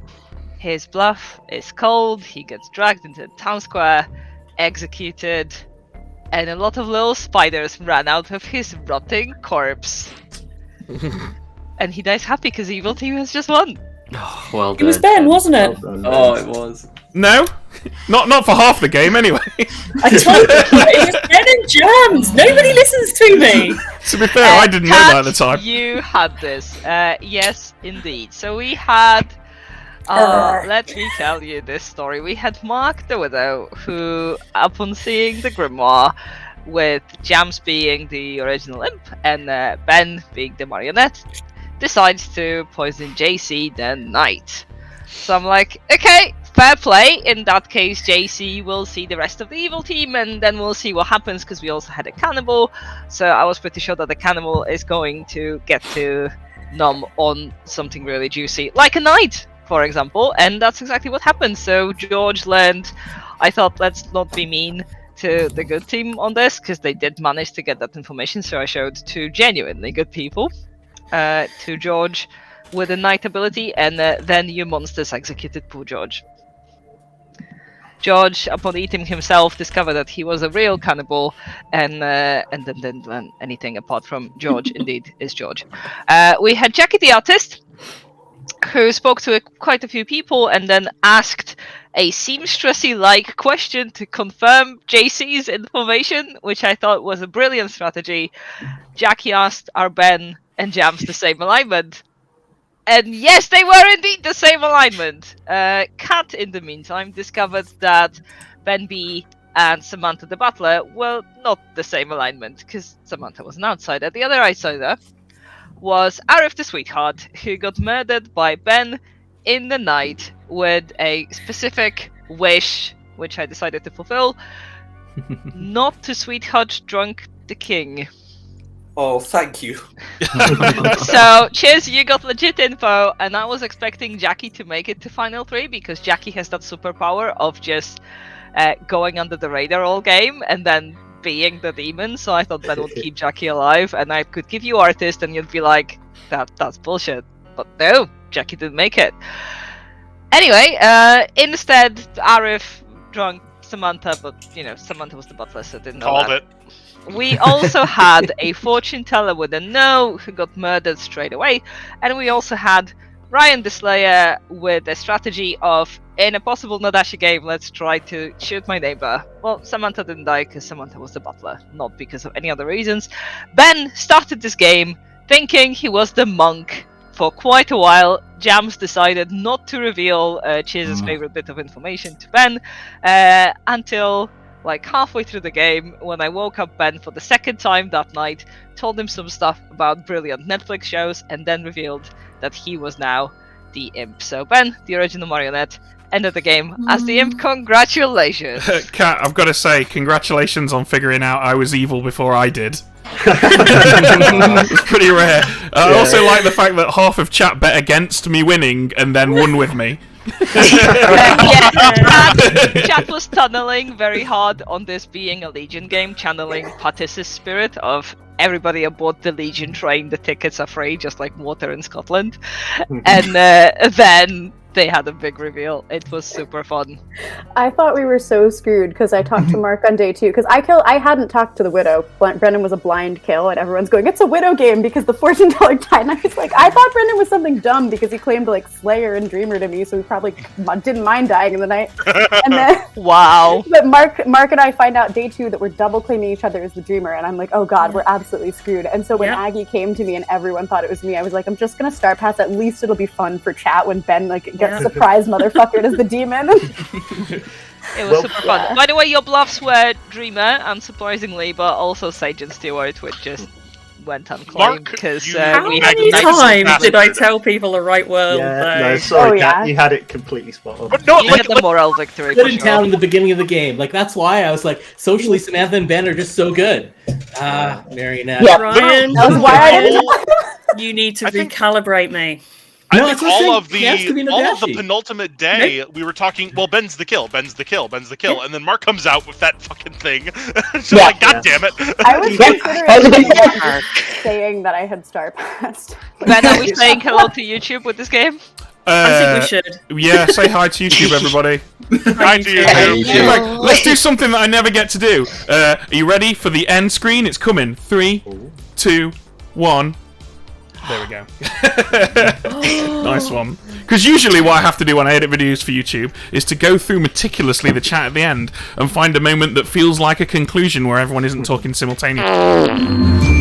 his bluff is cold. He gets dragged into the town square, executed, and a lot of little spiders ran out of his rotting corpse. And he dies happy because the evil team has just won. Oh, well done. It was Ben, wasn't it? Oh, it was. No, not for half the game anyway. I told you, it was Ben and Jams. Nobody listens to me. To be fair, I didn't know that at the time. You had this. Yes, indeed. So we had... let me tell you this story. We had Mark the Widow, who, upon seeing the grimoire, with Jams being the original imp and Ben being the marionette, decides to poison JC the knight. So I'm like, okay, fair play. In that case, JC will see the rest of the evil team, and then we'll see what happens, because we also had a cannibal. So I was pretty sure that the cannibal is going to get to nom on something really juicy, like a knight, for example, and that's exactly what happened. So George learned, I thought, let's not be mean to the good team on this, because they did manage to get that information, so I showed 2 genuinely good people to George with a knight ability, and then you monsters executed poor George. George, upon eating himself, discovered that he was a real cannibal, and then didn't learn anything apart from George indeed is George. We had Jackie the artist, who spoke to quite a few people and then asked a seamstressy-like question to confirm JC's information, which I thought was a brilliant strategy. Jackie asked, are Ben and Jams the same alignment? And yes, they were indeed the same alignment. Kat, in the meantime, discovered that Ben B and Samantha the Butler were not the same alignment, because Samantha was an outsider. The other outsider was Arif the Sweetheart, who got murdered by Ben in the night with a specific wish, which I decided to fulfill, not to sweetheart drunk the king. Oh, thank you. So, Chiz, you got legit info, and I was expecting Jackie to make it to Final 3, because Jackie has that superpower of just going under the radar all game, and then being the demon, so I thought that would keep Jackie alive, and I could give you artist and you'd be like, that's bullshit. But no, Jackie didn't make it. Anyway, instead, Arif drunk Samantha, but Samantha was the butler, so didn't know Called that. it. We also had a fortune teller with a no who got murdered straight away, and we also had Ryan the Slayer with a strategy of, in a possible Nadashi game, let's try to shoot my neighbor. Well, Samantha didn't die because Samantha was the butler, not because of any other reasons. Ben started this game thinking he was the monk for quite a while. Jams decided not to reveal Chiz's favorite bit of information to Ben until like halfway through the game, when I woke up Ben for the second time that night, told him some stuff about brilliant Netflix shows, and then revealed that he was now the imp. So Ben, the original marionette, ended the game as the imp. Congratulations! Kat, I've got to say, congratulations on figuring out I was evil before I did. Pretty rare. I also like the fact that half of chat bet against me winning and then won with me. Chat was tunneling very hard on this being a Legion game, channeling Patis's spirit of everybody aboard the Legion train, the tickets are free, just like water in Scotland. And then they had a big reveal. It was super fun. I thought we were so screwed because I talked to Mark on day 2 because I hadn't talked to the Widow. Brendan was a blind kill, and everyone's going, "It's a Widow game," because the fortune teller died. And I was like, I thought Brendan was something dumb because he claimed like Slayer and Dreamer to me, so he probably didn't mind dying in the night. And then wow. But Mark and I find out day 2 that we're double claiming each other as the Dreamer, and I'm like, oh god, we're absolutely screwed. And so when Aggie came to me and everyone thought it was me, I was like, I'm just gonna Star Pass. At least it'll be fun for chat when Ben gets surprised motherfuckered as the demon. It was super fun. By the way, your bluffs were Dreamer, unsurprisingly, but also Sage and Stewart, which just went unclaimed because how we had many times did I tell people the right word? No, sorry, Kat, you had it completely spot on. But no, you had the moral victory. Good in town in the beginning of the game. Like that's why I was like, socially, Samantha and Ben are just so good. Marionette. Yeah, Ryan, that was why I didn't. You need to recalibrate me. I think all of the penultimate day, we were talking, well, Ben's the kill, and then Mark comes out with that fucking thing. So like, God damn it. I was considering saying that I had Star Passed. Ben, are we saying hello to YouTube with this game? I think we should. Yeah, say hi to YouTube, everybody. Hi to YouTube. Let's do something that I never get to do. Are you ready for the end screen? It's coming. 3, 2, 1. There we go. Nice one. Because usually what I have to do when I edit videos for YouTube is to go through meticulously the chat at the end and find a moment that feels like a conclusion where everyone isn't talking simultaneously.